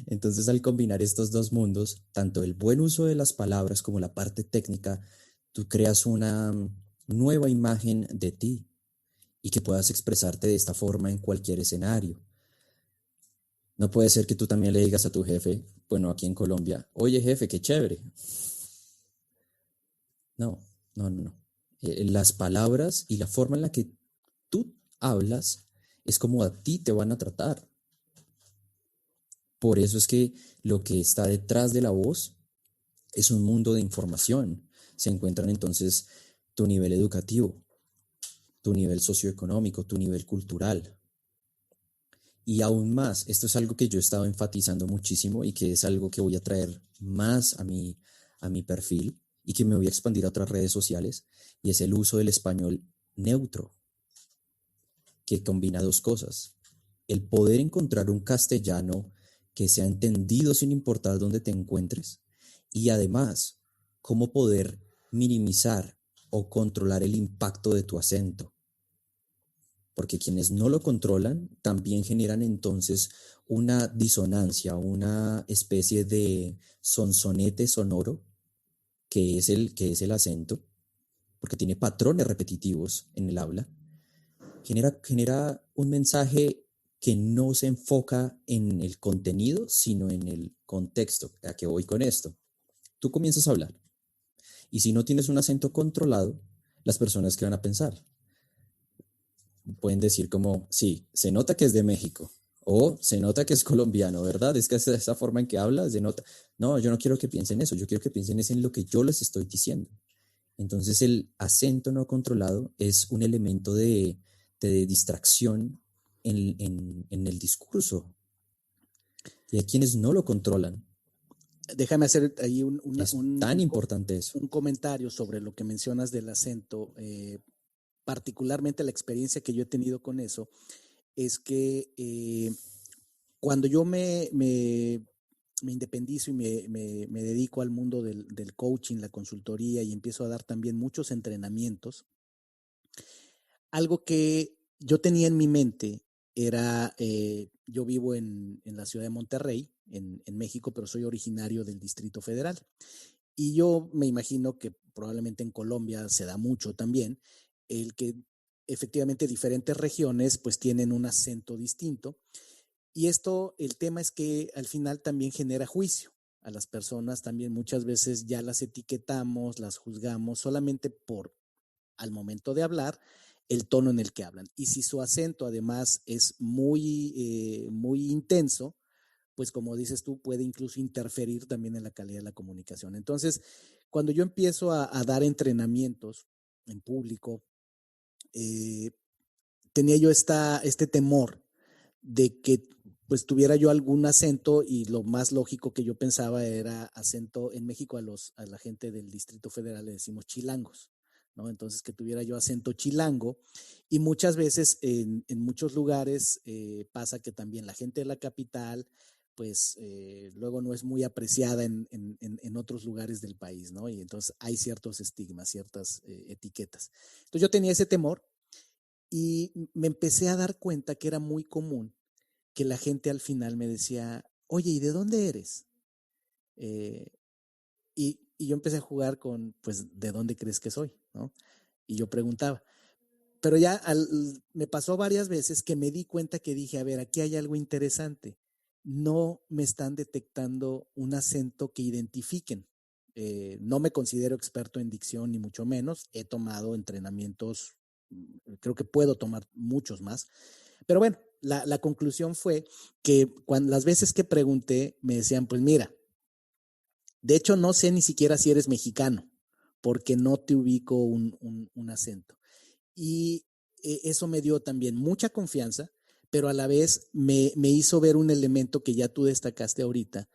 entonces al combinar estos dos mundos, tanto el buen uso de las palabras como la parte técnica, tú creas una nueva imagen de ti y que puedas expresarte de esta forma en cualquier escenario. No puede ser que tú también le digas a tu jefe, bueno, aquí en Colombia, oye jefe, qué chévere. No, no. Las palabras y la forma en la que tú hablas es como a ti te van a tratar. Por eso es que lo que está detrás de la voz es un mundo de información. Se encuentran entonces tu nivel educativo, tu nivel socioeconómico, tu nivel cultural. Y aún más, esto es algo que yo he estado enfatizando muchísimo y que es algo que voy a traer más a mi perfil y que me voy a expandir a otras redes sociales, y es el uso del español neutro, que combina dos cosas. El poder encontrar un castellano que sea entendido sin importar dónde te encuentres, y además, cómo poder minimizar o controlar el impacto de tu acento, porque quienes no lo controlan también generan entonces una disonancia, una especie de sonsonete sonoro que es el acento, porque tiene patrones repetitivos en el habla. Genera un mensaje que no se enfoca en el contenido, sino en el contexto. ¿A qué voy con esto? Tú comienzas a hablar y si no tienes un acento controlado, las personas que van a pensar pueden decir como, sí, se nota que es de México o se nota que es colombiano, ¿verdad? Es que esa forma en que habla se nota. No, yo no quiero que piensen eso, yo quiero que piensen es en lo que yo les estoy diciendo. Entonces el acento no controlado es un elemento de distracción en el discurso. Y hay quienes no lo controlan. Déjame hacer ahí Es tan importante eso. un comentario sobre lo que mencionas del acento. Particularmente la experiencia que yo he tenido con eso es que cuando yo me independizo y me dedico al mundo del coaching, la consultoría, y empiezo a dar también muchos entrenamientos, algo que yo tenía en mi mente era, yo vivo en la ciudad de Monterrey, en México, pero soy originario del Distrito Federal. Y yo me imagino que probablemente en Colombia se da mucho también, el que efectivamente diferentes regiones pues tienen un acento distinto. Y esto, el tema es que al final también genera juicio. A las personas también muchas veces ya las etiquetamos, las juzgamos solamente por, al momento de hablar, el tono en el que hablan. Y si su acento además es muy intenso, pues como dices tú, puede incluso interferir también en la calidad de la comunicación. Entonces, cuando yo empiezo a dar entrenamientos en público, eh, tenía yo este temor de que pues tuviera yo algún acento, y lo más lógico que yo pensaba era acento en México. A la gente del Distrito Federal le decimos chilangos, ¿no? Entonces que tuviera yo acento chilango, y muchas veces en muchos lugares pasa que también la gente de la capital pues luego no es muy apreciada en otros lugares del país, ¿no? Y entonces hay ciertos estigmas, ciertas etiquetas. Entonces yo tenía ese temor y me empecé a dar cuenta que era muy común que la gente al final me decía, oye, ¿y de dónde eres? Eh, y yo empecé a jugar con, pues, ¿de dónde crees que soy? ¿No? Y yo preguntaba. Pero ya me pasó varias veces que me di cuenta que dije, a ver, aquí hay algo interesante. No me están detectando un acento que identifiquen. No me considero experto en dicción, ni mucho menos. He tomado entrenamientos, creo que puedo tomar muchos más. Pero bueno, la conclusión fue que cuando las veces que pregunté me decían, pues mira, de hecho no sé ni siquiera si eres mexicano, porque no te ubico un acento. Y eso me dio también mucha confianza, pero a la vez me hizo ver un elemento que ya tú destacaste ahorita,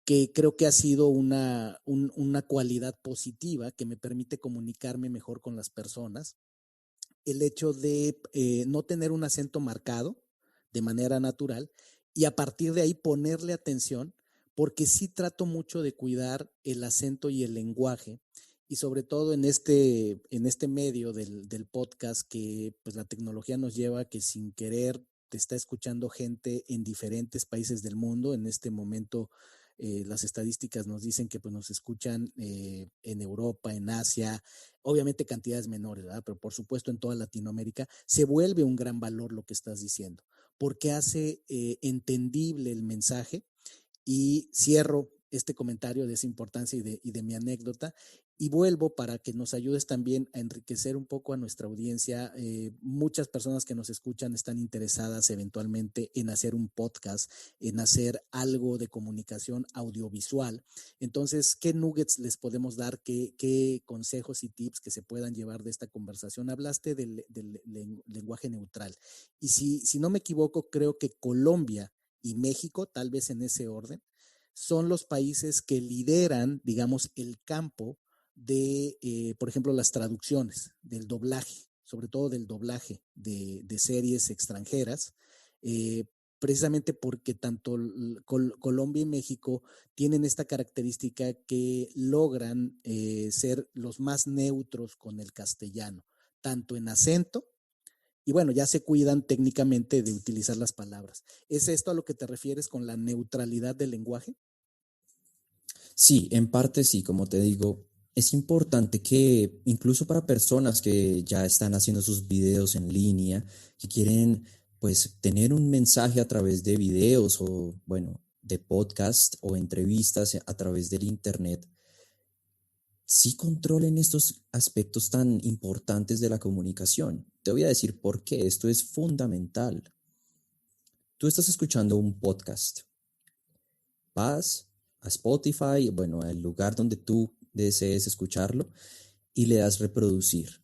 que creo que ha sido una cualidad positiva que me permite comunicarme mejor con las personas. El hecho de no tener un acento marcado de manera natural, y a partir de ahí ponerle atención, porque sí trato mucho de cuidar el acento y el lenguaje, y sobre todo en este medio del podcast, que pues la tecnología nos lleva a que sin querer te está escuchando gente en diferentes países del mundo. En este momento las estadísticas nos dicen que pues, nos escuchan en Europa, en Asia, obviamente cantidades menores, ¿verdad? Pero por supuesto en toda Latinoamérica. Se vuelve un gran valor lo que estás diciendo, porque hace entendible el mensaje. Y cierro este comentario de esa importancia y de mi anécdota, Y vuelvo para que nos ayudes también a enriquecer un poco a nuestra audiencia. Muchas personas que nos escuchan están interesadas eventualmente en hacer un podcast, en hacer algo de comunicación audiovisual. Entonces, ¿qué nuggets les podemos dar? ¿Qué consejos y tips que se puedan llevar de esta conversación? Hablaste del lenguaje neutral. Y si no me equivoco, creo que Colombia y México, tal vez en ese orden, son los países que lideran, digamos, el campo por ejemplo, las traducciones, del doblaje, sobre todo del doblaje de series extranjeras, eh, precisamente porque tanto Colombia y México tienen esta característica que logran ser los más neutros con el castellano, tanto en acento, y bueno, ya se cuidan técnicamente de utilizar las palabras. ¿Es esto a lo que te refieres con la neutralidad del lenguaje? Sí, en parte sí, como te digo, es importante que incluso para personas que ya están haciendo sus videos en línea, que quieren pues tener un mensaje a través de videos o bueno, de podcast o entrevistas a través del internet, sí controlen estos aspectos tan importantes de la comunicación. Te voy a decir por qué, esto es fundamental. Tú estás escuchando un podcast. Vas a Spotify, bueno, al lugar donde tú desees escucharlo y le das reproducir.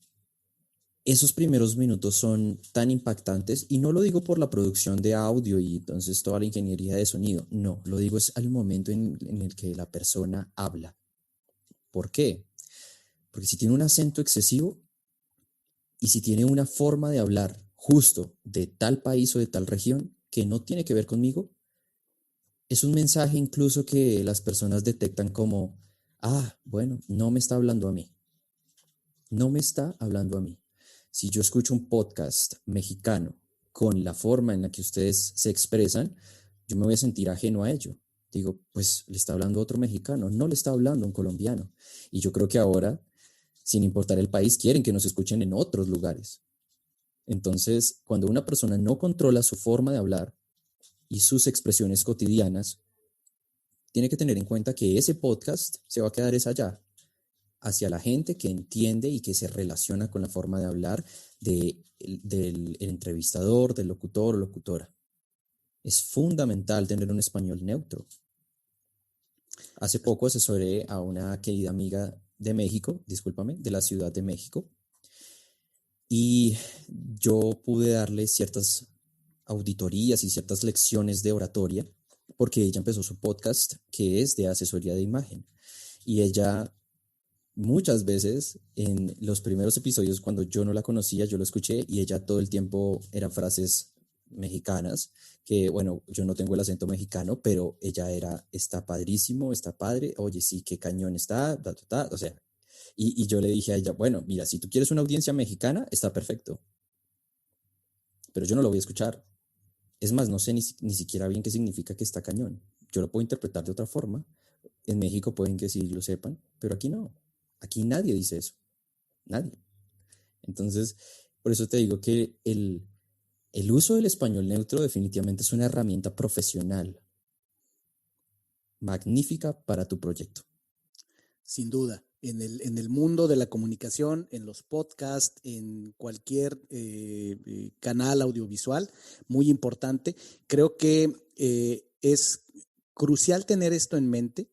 Esos primeros minutos son tan impactantes y no lo digo por la producción de audio y entonces toda la ingeniería de sonido, no, lo digo es al momento en el que la persona habla. ¿Por qué? Porque si tiene un acento excesivo y si tiene una forma de hablar justo de tal país o de tal región que no tiene que ver conmigo, es un mensaje incluso que las personas detectan como, ah, bueno, no me está hablando a mí, no me está hablando a mí. Si yo escucho un podcast mexicano con la forma en la que ustedes se expresan, yo me voy a sentir ajeno a ello. Digo, pues le está hablando otro mexicano, no le está hablando un colombiano. Y yo creo que ahora, sin importar el país, quieren que nos escuchen en otros lugares. Entonces, cuando una persona no controla su forma de hablar y sus expresiones cotidianas, tiene que tener en cuenta que ese podcast se va a quedar es allá, hacia la gente que entiende y que se relaciona con la forma de hablar del entrevistador, del locutor o locutora. Es fundamental tener un español neutro. Hace poco asesoré a una querida amiga de México, discúlpame, de la Ciudad de México, y yo pude darle ciertas auditorías y ciertas lecciones de oratoria porque ella empezó su podcast que es de asesoría de imagen y ella muchas veces en los primeros episodios cuando yo no la conocía, yo lo escuché y ella todo el tiempo eran frases mexicanas, que bueno, yo no tengo el acento mexicano, pero ella era, está padrísimo, está padre, oye, sí, qué cañón está, o sea, y yo le dije a ella, bueno, mira, si tú quieres una audiencia mexicana, está perfecto, pero yo no lo voy a escuchar. Es más, no sé ni siquiera bien qué significa que está cañón. Yo lo puedo interpretar de otra forma. En México pueden que sí lo sepan, pero aquí no. Aquí nadie dice eso. Nadie. Entonces, por eso te digo que el uso del español neutro definitivamente es una herramienta profesional magnífica para tu proyecto. Sin duda, en el mundo de la comunicación, en los podcasts, en cualquier canal audiovisual, muy importante. Creo que es crucial tener esto en mente.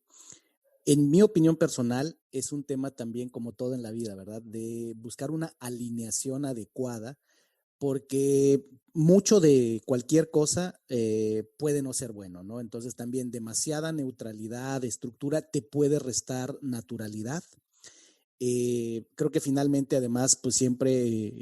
En mi opinión personal, es un tema también, como todo en la vida, ¿verdad? De buscar una alineación adecuada, porque mucho de cualquier cosa puede no ser bueno, ¿no? Entonces también demasiada neutralidad, estructura, te puede restar naturalidad. Creo que finalmente, además, pues siempre,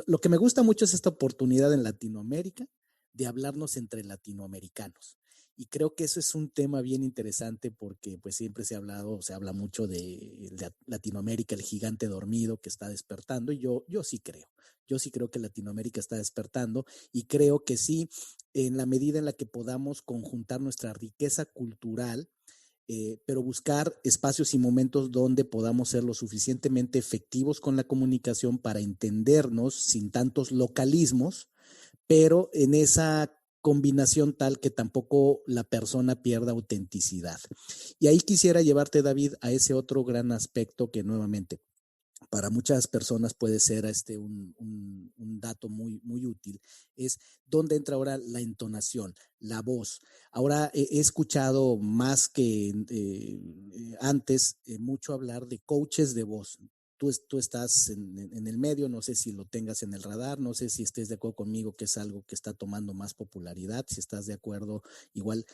lo que me gusta mucho es esta oportunidad en Latinoamérica de hablarnos entre latinoamericanos. Y creo que eso es un tema bien interesante porque pues siempre se habla mucho de Latinoamérica, el gigante dormido que está despertando, y yo sí creo que Latinoamérica está despertando, y creo que sí, en la medida en la que podamos conjuntar nuestra riqueza cultural, pero buscar espacios y momentos donde podamos ser lo suficientemente efectivos con la comunicación para entendernos sin tantos localismos, pero en esa combinación tal que tampoco la persona pierda autenticidad. Y ahí quisiera llevarte, David, a ese otro gran aspecto que nuevamente para muchas personas puede ser un dato muy útil, es dónde entra ahora la entonación, la voz. Ahora he escuchado más que antes mucho hablar de coaches de voz. Tú estás en el medio, no sé si lo tengas en el radar, no sé si estés de acuerdo conmigo que es algo que está tomando más popularidad, si estás de acuerdo, igual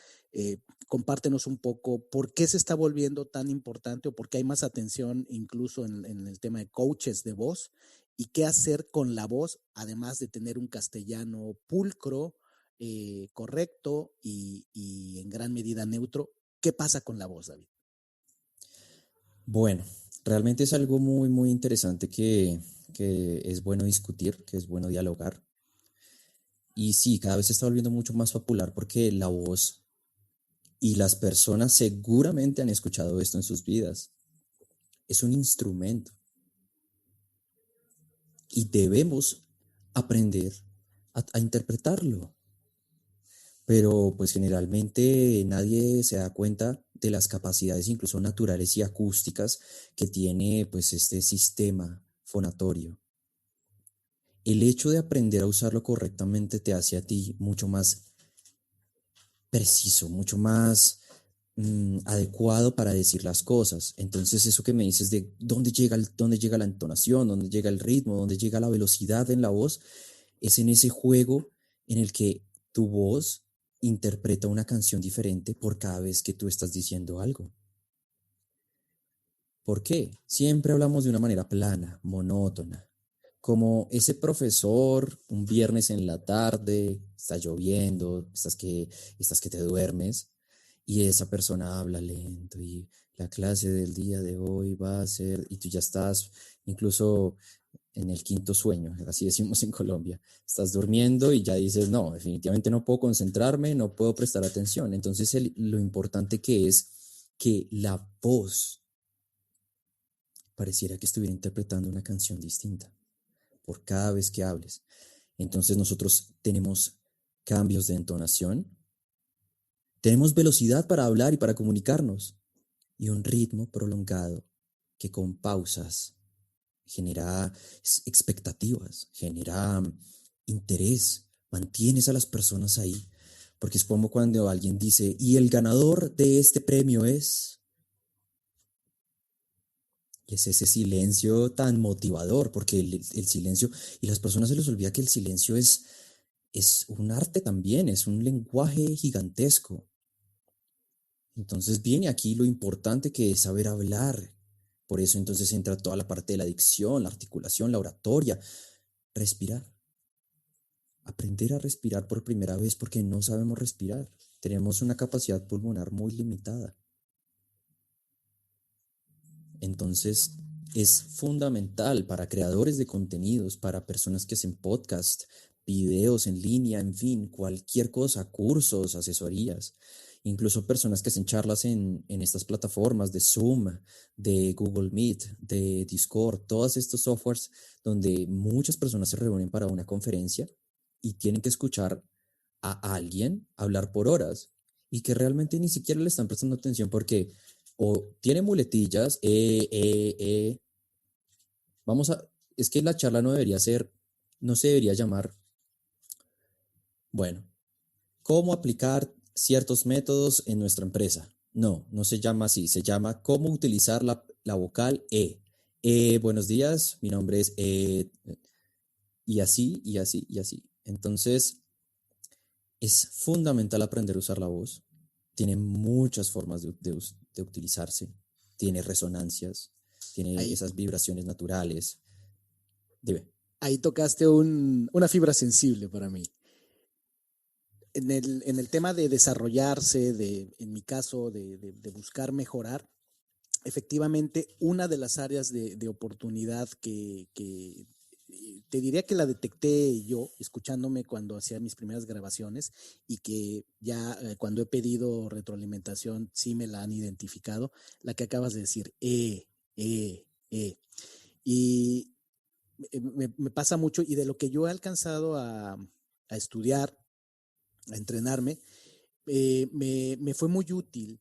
compártenos un poco por qué se está volviendo tan importante o por qué hay más atención incluso en el tema de coaches de voz y qué hacer con la voz, además de tener un castellano pulcro, correcto y en gran medida neutro. ¿Qué pasa con la voz, David? Bueno, realmente es algo muy interesante que es bueno discutir, que es bueno dialogar. Y sí, cada vez se está volviendo mucho más popular porque la voz y las personas seguramente han escuchado esto en sus vidas. Es un instrumento y debemos aprender a interpretarlo. Pero pues generalmente nadie se da cuenta de las capacidades incluso naturales y acústicas que tiene pues este sistema fonatorio. El hecho de aprender a usarlo correctamente te hace a ti mucho más preciso, mucho más adecuado para decir las cosas. Entonces eso que me dices de dónde llega la entonación, dónde llega el ritmo, dónde llega la velocidad en la voz, es en ese juego en el que tu voz interpreta una canción diferente por cada vez que tú estás diciendo algo. ¿Por qué? Siempre hablamos de una manera plana, monótona, como ese profesor un viernes en la tarde, está lloviendo, estás que te duermes y esa persona habla lento y la clase del día de hoy va a ser, y tú ya estás incluso en el quinto sueño, así decimos en Colombia, estás durmiendo y ya dices, no, definitivamente no puedo concentrarme, no puedo prestar atención. Entonces lo importante que es que la voz pareciera que estuviera interpretando una canción distinta por cada vez que hables. Entonces nosotros tenemos cambios de entonación, tenemos velocidad para hablar y para comunicarnos y un ritmo prolongado que con pausas genera expectativas, genera interés, mantienes a las personas ahí, porque es como cuando alguien dice, y el ganador de este premio es... Y es ese silencio tan motivador, porque el silencio, y las personas se les olvida que el silencio es un arte también, es un lenguaje gigantesco. Entonces viene aquí lo importante que es saber hablar. Por eso entonces entra toda la parte de la dicción, la articulación, la oratoria, respirar. Aprender a respirar por primera vez porque no sabemos respirar. Tenemos una capacidad pulmonar muy limitada. Entonces, es fundamental para creadores de contenidos, para personas que hacen podcast, videos en línea, en fin, cualquier cosa, cursos, asesorías, incluso personas que hacen charlas en estas plataformas de Zoom, de Google Meet, de Discord, todos estos softwares donde muchas personas se reúnen para una conferencia y tienen que escuchar a alguien hablar por horas y que realmente ni siquiera le están prestando atención porque o tiene muletillas, vamos a, es que la charla no debería ser, no se debería llamar, bueno, cómo aplicar ciertos métodos en nuestra empresa. No, no se llama así, se llama cómo utilizar la vocal E. Buenos días, mi nombre es y así, y así, y así. Entonces, es fundamental aprender a usar la voz. Tiene muchas formas de utilizarse. Tiene resonancias, tiene Ahí, esas vibraciones naturales. Dime. ahí tocaste una fibra sensible para mí. En el tema de desarrollarse, en mi caso, de buscar mejorar, efectivamente, una de las áreas de oportunidad que te diría que la detecté yo escuchándome cuando hacía mis primeras grabaciones y que ya cuando he pedido retroalimentación sí me la han identificado, la que acabas de decir, eh. Y me pasa mucho y de lo que yo he alcanzado a estudiar a entrenarme, me fue muy útil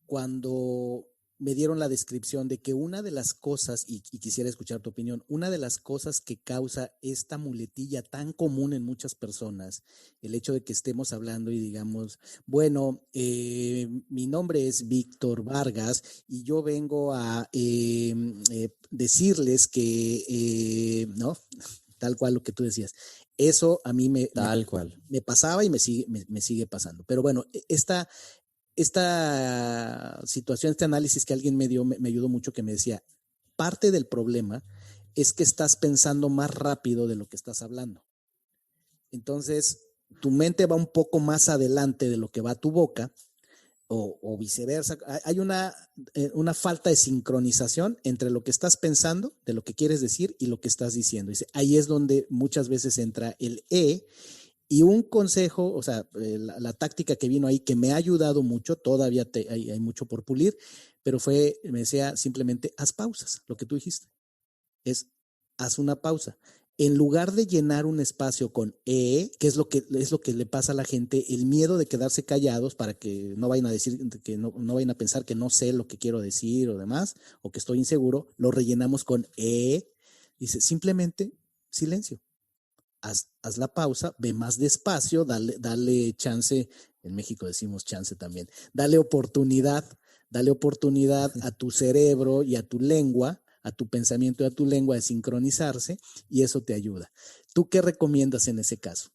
cuando me dieron la descripción de que una de las cosas, y quisiera escuchar tu opinión, una de las cosas que causa esta muletilla tan común en muchas personas, el hecho de que estemos hablando y digamos, bueno, mi nombre es Víctor Vargas y yo vengo a decirles que, ¿no? Tal cual lo que tú decías. Eso a mí Tal cual. me pasaba y me sigue pasando. Pero bueno, esta situación, este análisis que alguien me dio, me ayudó mucho, que me decía, parte del problema es que estás pensando más rápido de lo que estás hablando. Entonces, tu mente va un poco más adelante de lo que va tu boca, o viceversa. Hay una falta de sincronización entre lo que estás pensando, de lo que quieres decir, y lo que estás diciendo. Dice, ahí es donde muchas veces entra el y un consejo, o sea, la táctica que vino ahí, que me ha ayudado mucho, todavía hay mucho por pulir, pero me decía simplemente, haz pausas, lo que tú dijiste, es, haz una pausa. En lugar de llenar un espacio con que es lo que le pasa a la gente, el miedo de quedarse callados para que no vayan a decir, que no vayan a pensar que no sé lo que quiero decir o demás, o que estoy inseguro, lo rellenamos con dice, simplemente silencio. Haz la pausa, ve más despacio, dale chance, en México decimos chance también, dale oportunidad a tu cerebro y a tu lengua, a tu pensamiento y a tu lengua de sincronizarse, y eso te ayuda. ¿Tú qué recomiendas en ese caso?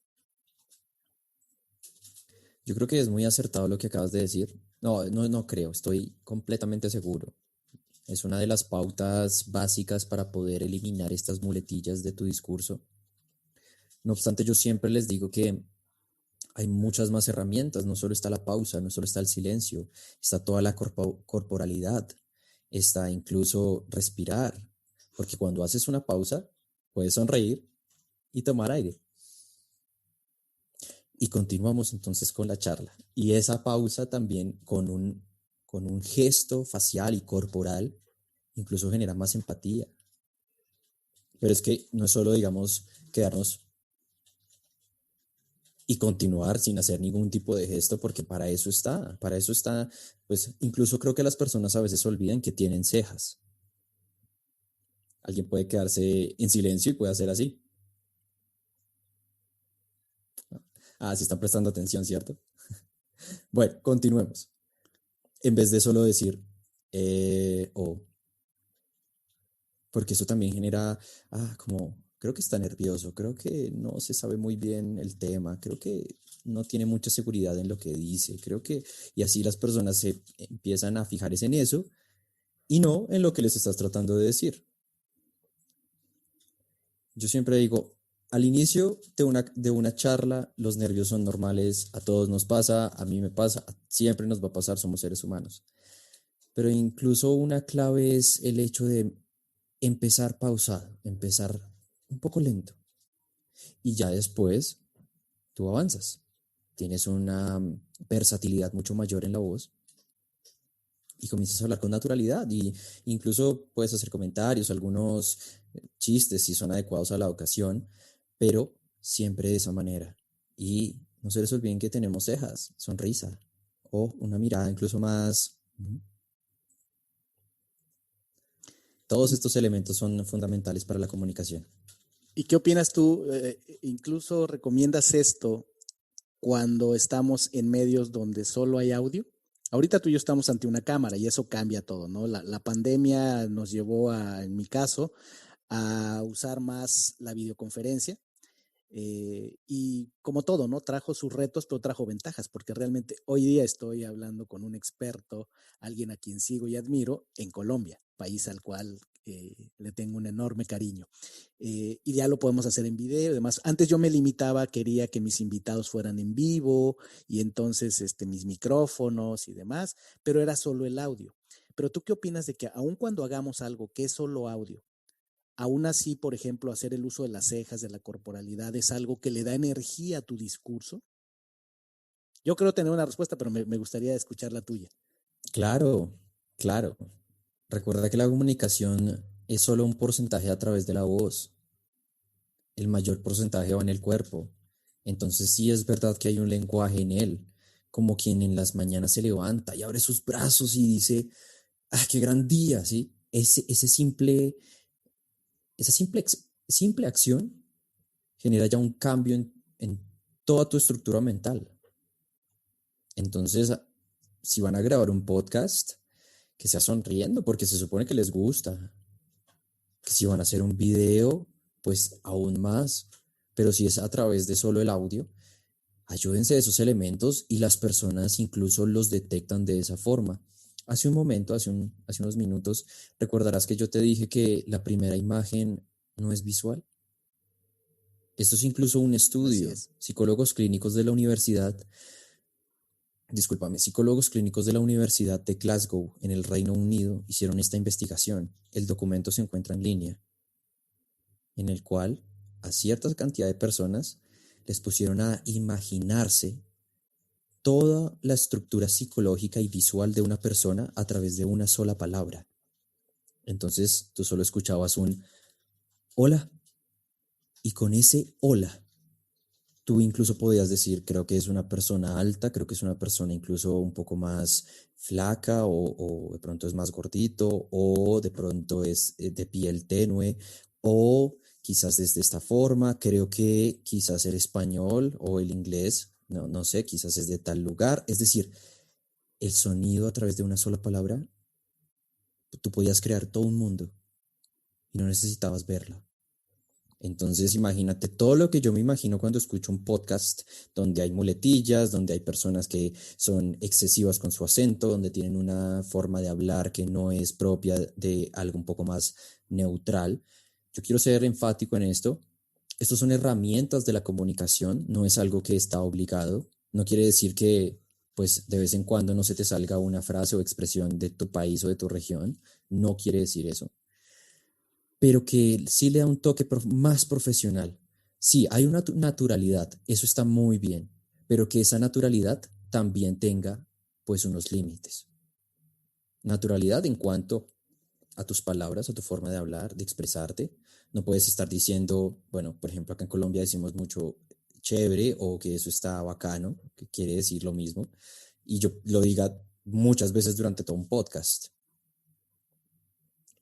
Yo creo que es muy acertado lo que acabas de decir. No creo, estoy completamente seguro. Es una de las pautas básicas para poder eliminar estas muletillas de tu discurso. No obstante, yo siempre les digo que hay muchas más herramientas, no solo está la pausa, no solo está el silencio, está toda la corporalidad, está incluso respirar, porque cuando haces una pausa, puedes sonreír y tomar aire. Y continuamos entonces con la charla. Y esa pausa también con un gesto facial y corporal incluso genera más empatía. Pero es que no es solo, digamos, quedarnos y continuar sin hacer ningún tipo de gesto, porque para eso está, pues incluso creo que las personas a veces olvidan que tienen cejas. Alguien puede quedarse en silencio y puede hacer así. Ah, sí están prestando atención, ¿cierto? Bueno, continuemos. En vez de solo decir o, porque eso también genera, como, creo que está nervioso, creo que no se sabe muy bien el tema, creo que no tiene mucha seguridad en lo que dice, y así las personas se empiezan a fijar en eso y no en lo que les estás tratando de decir. Yo siempre digo, al inicio de una charla, los nervios son normales, a todos nos pasa, a mí me pasa, siempre nos va a pasar, somos seres humanos. Pero incluso una clave es el hecho de empezar pausado, empezar un poco lento. Y ya después tú avanzas. Tienes una versatilidad mucho mayor en la voz y comienzas a hablar con naturalidad. Y incluso puedes hacer comentarios, algunos chistes si son adecuados a la ocasión, pero siempre de esa manera. Y no se les olviden que tenemos cejas, sonrisa o una mirada incluso más. Todos estos elementos son fundamentales para la comunicación. ¿Y qué opinas tú? ¿Incluso recomiendas esto cuando estamos en medios donde solo hay audio? Ahorita tú y yo estamos ante una cámara y eso cambia todo, ¿no? La pandemia nos llevó en mi caso, a usar más la videoconferencia. Y como todo, ¿no? Trajo sus retos, pero trajo ventajas, porque realmente hoy día estoy hablando con un experto, alguien a quien sigo y admiro, en Colombia, país al cual le tengo un enorme cariño. Y ya lo podemos hacer en video y demás. Antes yo me limitaba, quería que mis invitados fueran en vivo y entonces mis micrófonos y demás, pero era solo el audio. Pero tú qué opinas de que aun cuando hagamos algo que es solo audio, aún así, por ejemplo, hacer el uso de las cejas, de la corporalidad, es algo que le da energía a tu discurso? Yo creo tener una respuesta, pero me gustaría escuchar la tuya. Claro, claro. Recuerda que la comunicación es solo un porcentaje a través de la voz. El mayor porcentaje va en el cuerpo. Entonces sí es verdad que hay un lenguaje en él, como quien en las mañanas se levanta y abre sus brazos y dice, ¡ah, qué gran día! ¿Sí? Esa simple acción genera ya un cambio en toda tu estructura mental. Entonces, si van a grabar un podcast, que sea sonriendo, porque se supone que les gusta. Que si van a hacer un video, pues aún más. Pero si es a través de solo el audio, ayúdense de esos elementos y las personas incluso los detectan de esa forma. Hace un momento, hace unos minutos, recordarás que yo te dije que la primera imagen no es visual. Esto es incluso un Así estudio. es. Psicólogos clínicos de la Universidad de Glasgow, en el Reino Unido, hicieron esta investigación. El documento se encuentra en línea, en el cual a cierta cantidad de personas les pusieron a imaginarse toda la estructura psicológica y visual de una persona a través de una sola palabra. Entonces tú solo escuchabas un hola, y con ese hola tú incluso podías decir, creo que es una persona alta, creo que es una persona incluso un poco más flaca o de pronto es más gordito o de pronto es de piel tenue o quizás desde esta forma, creo que quizás el español o el inglés, no sé, quizás es de tal lugar. Es decir, el sonido a través de una sola palabra, tú podías crear todo un mundo y no necesitabas verla. Entonces, imagínate todo lo que yo me imagino cuando escucho un podcast donde hay muletillas, donde hay personas que son excesivas con su acento, donde tienen una forma de hablar que no es propia de algo un poco más neutral. Yo quiero ser enfático en esto. Estos son herramientas de la comunicación, no es algo que está obligado. No quiere decir que, pues, de vez en cuando no se te salga una frase o expresión de tu país o de tu región. No quiere decir eso, pero que sí le da un toque más profesional. Sí, hay una naturalidad, eso está muy bien, pero que esa naturalidad también tenga pues unos límites. Naturalidad en cuanto a tus palabras, a tu forma de hablar, de expresarte. No puedes estar diciendo, bueno, por ejemplo, acá en Colombia decimos mucho chévere o que eso está bacano, que quiere decir lo mismo, y yo lo diga muchas veces durante todo un podcast.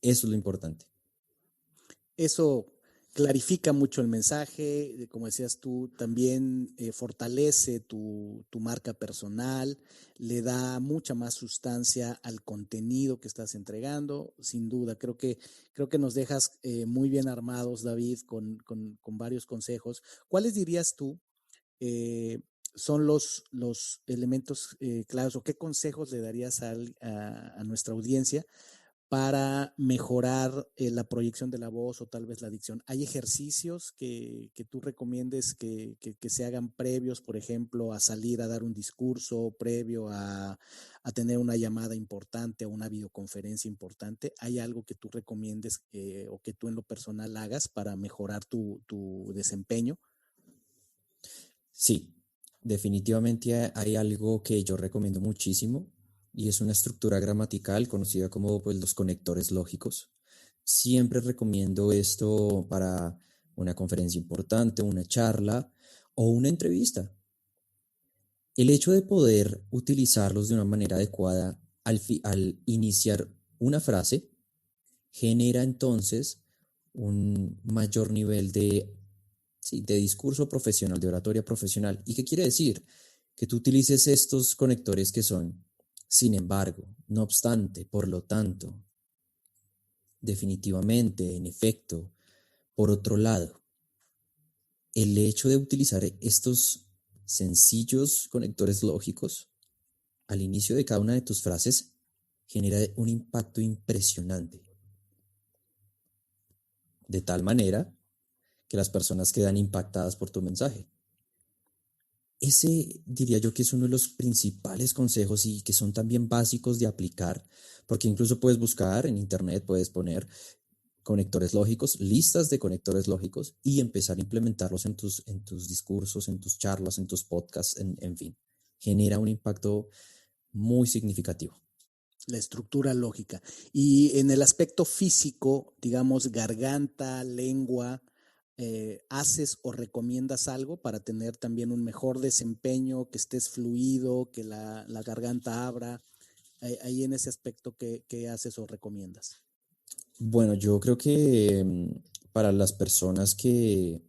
Eso es lo importante. Eso clarifica mucho el mensaje, como decías tú, también fortalece tu marca personal, le da mucha más sustancia al contenido que estás entregando, sin duda. Creo que nos dejas muy bien armados, David, con varios consejos. ¿Cuáles dirías tú eh, son los elementos claros o qué consejos le darías a nuestra audiencia para mejorar la proyección de la voz o tal vez la dicción? ¿Hay ejercicios que tú recomiendes que se hagan previos, por ejemplo, a salir a dar un discurso, previo a tener una llamada importante o una videoconferencia importante? ¿Hay algo que tú recomiendes o que tú en lo personal hagas para mejorar tu desempeño? Sí, definitivamente hay algo que yo recomiendo muchísimo y es una estructura gramatical conocida como pues, los conectores lógicos. Siempre recomiendo esto para una conferencia importante, una charla o una entrevista. El hecho de poder utilizarlos de una manera adecuada al iniciar una frase genera entonces un mayor nivel sí, de discurso profesional, de oratoria profesional. ¿Y qué quiere decir? Que tú utilices estos conectores que son, sin embargo, no obstante, por lo tanto, definitivamente, en efecto, por otro lado, el hecho de utilizar estos sencillos conectores lógicos al inicio de cada una de tus frases genera un impacto impresionante, de tal manera que las personas quedan impactadas por tu mensaje. Ese diría yo que es uno de los principales consejos y que son también básicos de aplicar, porque incluso puedes buscar en internet, puedes poner conectores lógicos, listas de conectores lógicos y empezar a implementarlos en tus discursos, en tus charlas, en tus podcasts, en fin. Genera un impacto muy significativo. La estructura lógica. Y en el aspecto físico, digamos, garganta, lengua, haces o recomiendas algo para tener también un mejor desempeño, que estés fluido, que la garganta abra? Ahí en ese aspecto, ¿qué haces o recomiendas? Bueno, yo creo que para las personas que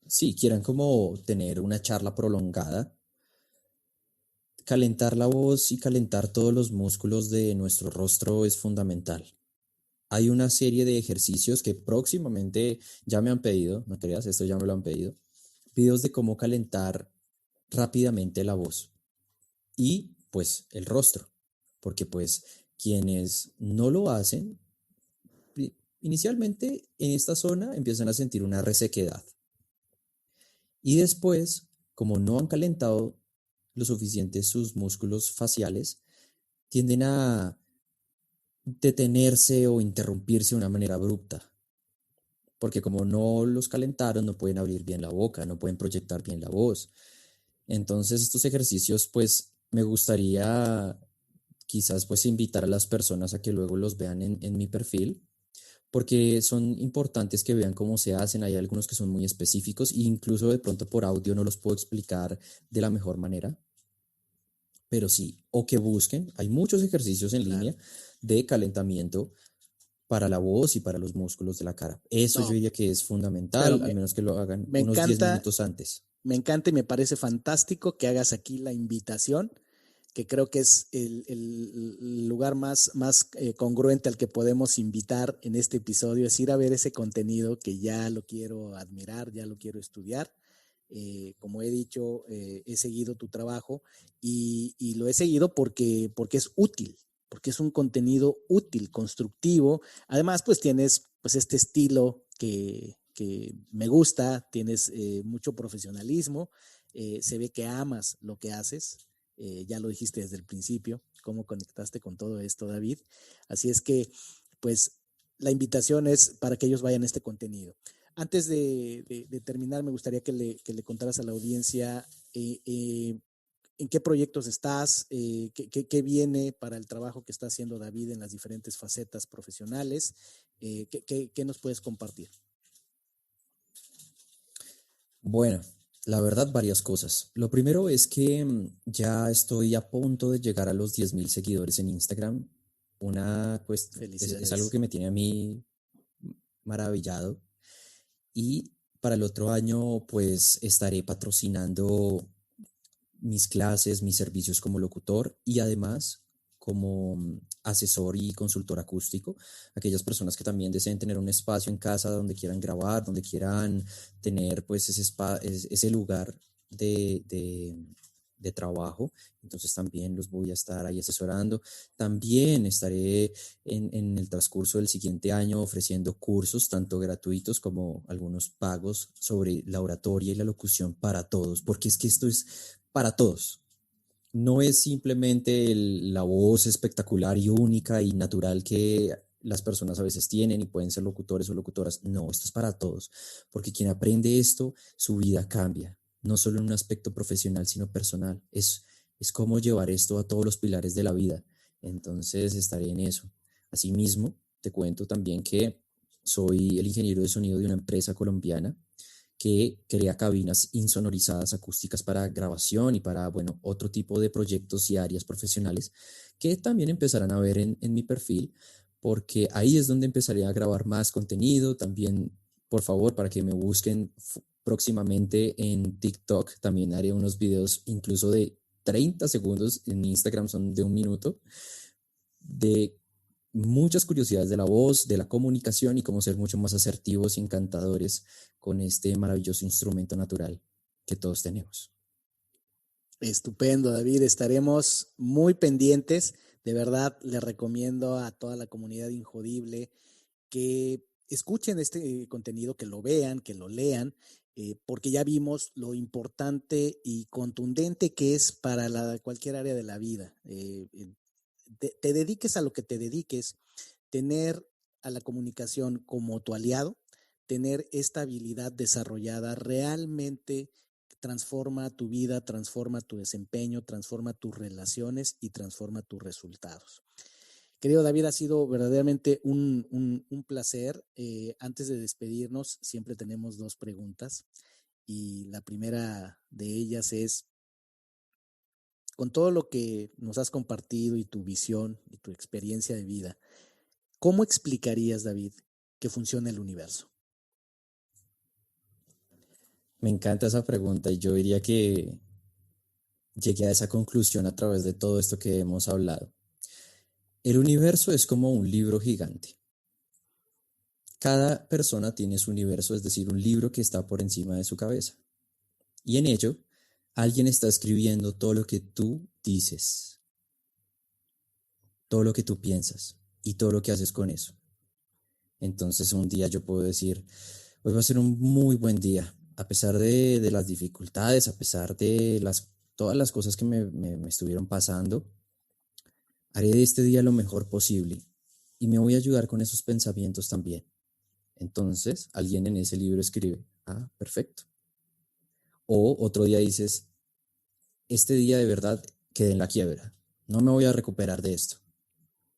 sí quieran como tener una charla prolongada, calentar la voz y calentar todos los músculos de nuestro rostro es fundamental. Hay una serie de ejercicios que próximamente ya me han pedido, no creas, esto ya me lo han pedido, videos de cómo calentar rápidamente la voz y pues el rostro, porque pues quienes no lo hacen, inicialmente en esta zona empiezan a sentir una resequedad y después, como no han calentado lo suficiente sus músculos faciales, tienden a detenerse o interrumpirse de una manera abrupta, porque como no los calentaron, no pueden abrir bien la boca, no pueden proyectar bien la voz. Entonces, estos ejercicios, pues, me gustaría quizás pues invitar a las personas a que luego los vean en mi perfil, porque son importantes que vean cómo se hacen. Hay algunos que son muy específicos e incluso de pronto por audio no los puedo explicar de la mejor manera, pero sí, o que busquen. Hay muchos ejercicios en Claro. línea de calentamiento para la voz y para los músculos de la cara. Eso yo No, diría que es pero fundamental, al menos que lo hagan me unos 10 encanta, minutos antes. me encanta y me parece fantástico que hagas aquí la invitación, que creo que es el lugar más congruente al que podemos invitar en este episodio, es ir a ver ese contenido que ya lo quiero admirar, ya lo quiero estudiar. Como he dicho, he seguido tu trabajo y lo he seguido porque es útil, porque es un contenido útil, constructivo. Además, pues tienes pues este estilo que me gusta, tienes mucho profesionalismo, se ve que amas lo que haces, ya lo dijiste desde el principio, cómo conectaste con todo esto, David. Así es que, pues, la invitación es para que ellos vayan a este contenido. Antes de terminar, me gustaría que le contaras a la audiencia en qué proyectos estás, qué viene para el trabajo que está haciendo David en las diferentes facetas profesionales, qué nos puedes compartir. Bueno, la verdad, varias cosas. Lo primero es que ya estoy a punto de llegar a los 10.000 seguidores en Instagram. Pues, es algo Felicidades. que me tiene a mí maravillado. Y para el otro año, pues, estaré patrocinando mis clases, mis servicios como locutor y además como asesor y consultor acústico. Aquellas personas que también deseen tener un espacio en casa donde quieran grabar, donde quieran tener pues ese lugar de trabajo. Entonces también los voy a estar ahí asesorando. También estaré en el transcurso del siguiente año ofreciendo cursos, tanto gratuitos como algunos pagos sobre la oratoria y la locución para todos, porque es que esto es para todos. No es simplemente la voz espectacular y única y natural que las personas a veces tienen y pueden ser locutores o locutoras. No, esto es para todos, porque quien aprende esto, su vida cambia, no solo en un aspecto profesional, sino personal. Es cómo llevar esto a todos los pilares de la vida. Entonces estaré en eso. Asimismo, te cuento también que soy el ingeniero de sonido de una empresa colombiana que crea cabinas insonorizadas acústicas para grabación y para, bueno, otro tipo de proyectos y áreas profesionales que también empezarán a ver en mi perfil, porque ahí es donde empezaré a grabar más contenido. También, por favor, para que me busquen próximamente en TikTok, también haré unos videos incluso de 30 segundos, en Instagram son de 1 minuto, de muchas curiosidades de la voz, de la comunicación y cómo ser mucho más asertivos y encantadores con este maravilloso instrumento natural que todos tenemos. Estupendo, David. Estaremos muy pendientes. De verdad, le recomiendo a toda la comunidad Injodible que escuchen este contenido, que lo vean, que lo lean, porque ya vimos lo importante y contundente que es para cualquier área de la vida. Te dediques a lo que te dediques, tener a la comunicación como tu aliado, tener esta habilidad desarrollada realmente transforma tu vida, transforma tu desempeño, transforma tus relaciones y transforma tus resultados. Querido David, ha sido verdaderamente un placer. Antes de despedirnos, siempre tenemos dos preguntas y la primera de ellas es, con todo lo que nos has compartido y tu visión y tu experiencia de vida, ¿cómo explicarías, David, que funciona el universo? Me encanta esa pregunta y yo diría que llegué a esa conclusión a través de todo esto que hemos hablado. El universo es como un libro gigante. Cada persona tiene su universo, es decir, un libro que está por encima de su cabeza. Y en ello, alguien está escribiendo todo lo que tú dices, todo lo que tú piensas y todo lo que haces con eso. Entonces un día yo puedo decir, hoy va a ser un muy buen día, a pesar de las dificultades, a pesar de todas las cosas que me estuvieron pasando, haré de este día lo mejor posible y me voy a ayudar con esos pensamientos también. Entonces alguien en ese libro escribe, perfecto. O otro día dices, este día de verdad quedé en la quiebra, no me voy a recuperar de esto.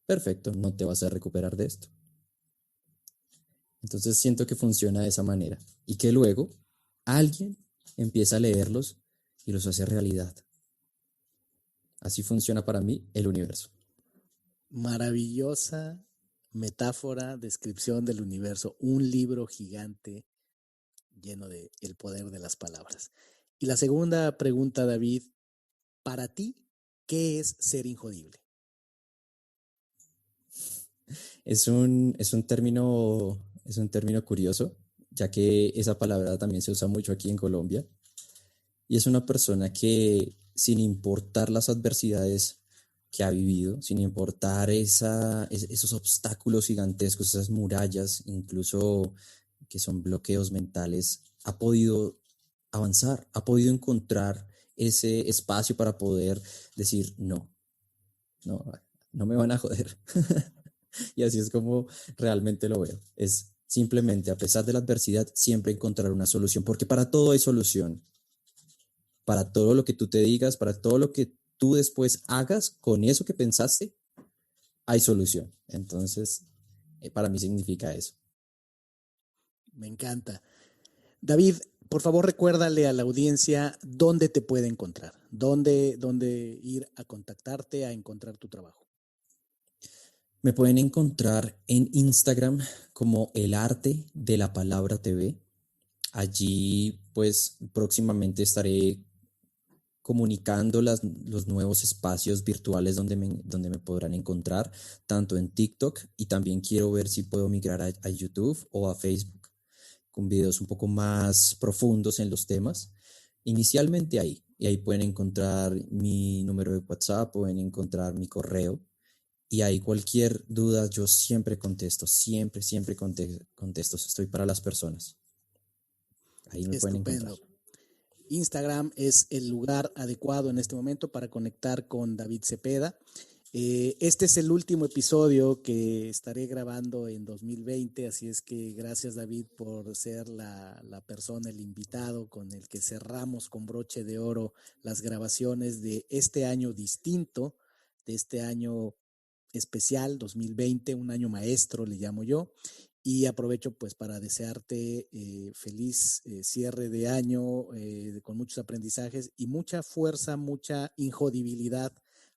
Perfecto, no te vas a recuperar de esto. Entonces siento que funciona de esa manera y que luego alguien empieza a leerlos y los hace realidad. Así funciona para mí el universo. Maravillosa metáfora, descripción del universo, un libro gigante lleno de el poder de las palabras. Y la segunda pregunta, David, para ti, ¿qué es ser injodible? Es un término curioso, ya que esa palabra también se usa mucho aquí en Colombia. Y es una persona que, sin importar las adversidades que ha vivido, sin importar esos obstáculos gigantescos, esas murallas, incluso que son bloqueos mentales, ha podido avanzar, ha podido encontrar ese espacio para poder decir, no, no, no me van a joder. Y así es como realmente lo veo. Es simplemente, a pesar de la adversidad, siempre encontrar una solución, porque para todo hay solución. Para todo lo que tú te digas, para todo lo que tú después hagas con eso que pensaste, hay solución. Entonces, para mí significa eso. Me encanta. David, por favor, recuérdale a la audiencia dónde te puede encontrar, dónde ir a contactarte, a encontrar tu trabajo. Me pueden encontrar en Instagram como El Arte de la Palabra TV. Allí, pues, próximamente estaré comunicando los nuevos espacios virtuales donde me podrán encontrar, tanto en TikTok, y también quiero ver si puedo migrar a YouTube o a Facebook, con videos un poco más profundos en los temas. Inicialmente ahí, y ahí pueden encontrar mi número de WhatsApp, pueden encontrar mi correo, y ahí cualquier duda yo siempre contesto, siempre contesto, estoy para las personas. Ahí me pueden encontrar. Estupendo. Instagram es el lugar adecuado en este momento para conectar con David Cepeda. Este es el último episodio que estaré grabando en 2020, así es que gracias, David, por ser la persona, el invitado con el que cerramos con broche de oro las grabaciones de este año distinto, de este año especial 2020, un año maestro le llamo yo. Y aprovecho pues para desearte feliz cierre de año con muchos aprendizajes y mucha fuerza, mucha injodibilidad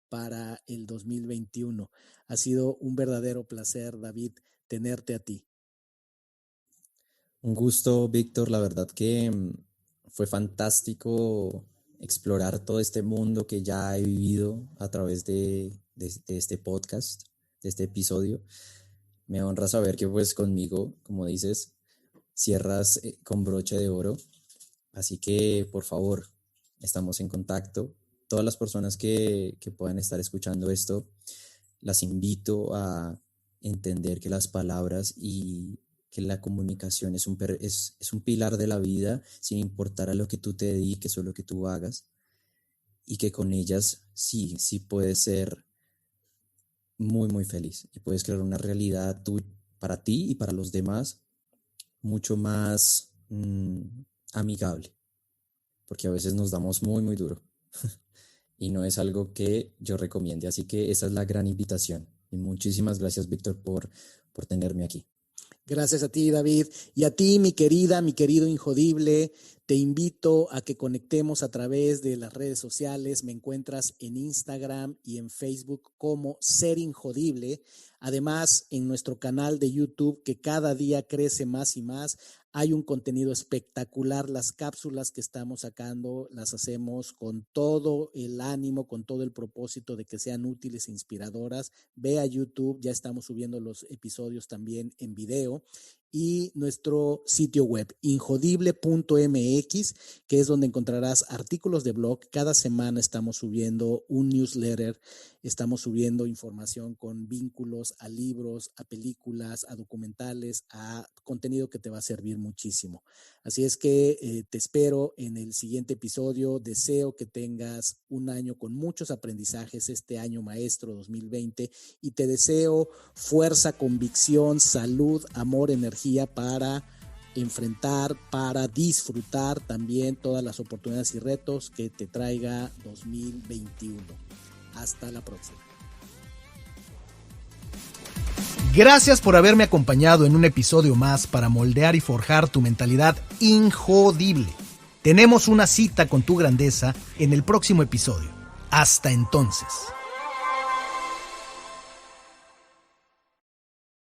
para el 2021. Ha sido un verdadero placer, David, tenerte a ti. Un gusto, Víctor. La verdad que fue fantástico explorar todo este mundo que ya he vivido a través de este podcast, de este episodio. Me honra saber que pues conmigo, como dices, cierras con broche de oro. Así que, por favor, estamos en contacto. Todas las personas que puedan estar escuchando esto, las invito a entender que las palabras y que la comunicación es un pilar de la vida, sin importar a lo que tú te dediques o lo que tú hagas, y que con ellas sí puedes ser muy, muy feliz y puedes crear una realidad para ti y para los demás mucho más amigable, porque a veces nos damos muy, muy duro y no es algo que yo recomiende. Así que esa es la gran invitación. Y muchísimas gracias, Víctor, por tenerme aquí. Gracias a ti, David. Y a ti, mi querido Injodible, te invito a que conectemos a través de las redes sociales. Me encuentras en Instagram y en Facebook como Ser Injodible. Además, en nuestro canal de YouTube, que cada día crece más y más, hay un contenido espectacular. Las cápsulas que estamos sacando las hacemos con todo el ánimo, con todo el propósito de que sean útiles e inspiradoras. Ve a YouTube, ya estamos subiendo los episodios también en video. Y nuestro sitio web, injodible.mx, que es donde encontrarás artículos de blog. Cada semana estamos subiendo un newsletter, estamos subiendo información con vínculos a libros, a películas, a documentales, a contenido que te va a servir muchísimo. Así es que te espero en el siguiente episodio. Deseo que tengas un año con muchos aprendizajes, este año maestro 2020, y te deseo fuerza, convicción, salud, amor, energía para enfrentar, para disfrutar también todas las oportunidades y retos que te traiga 2021. Hasta la próxima. Gracias por haberme acompañado en un episodio más para moldear y forjar tu mentalidad injodible. Tenemos una cita con tu grandeza en el próximo episodio. Hasta entonces.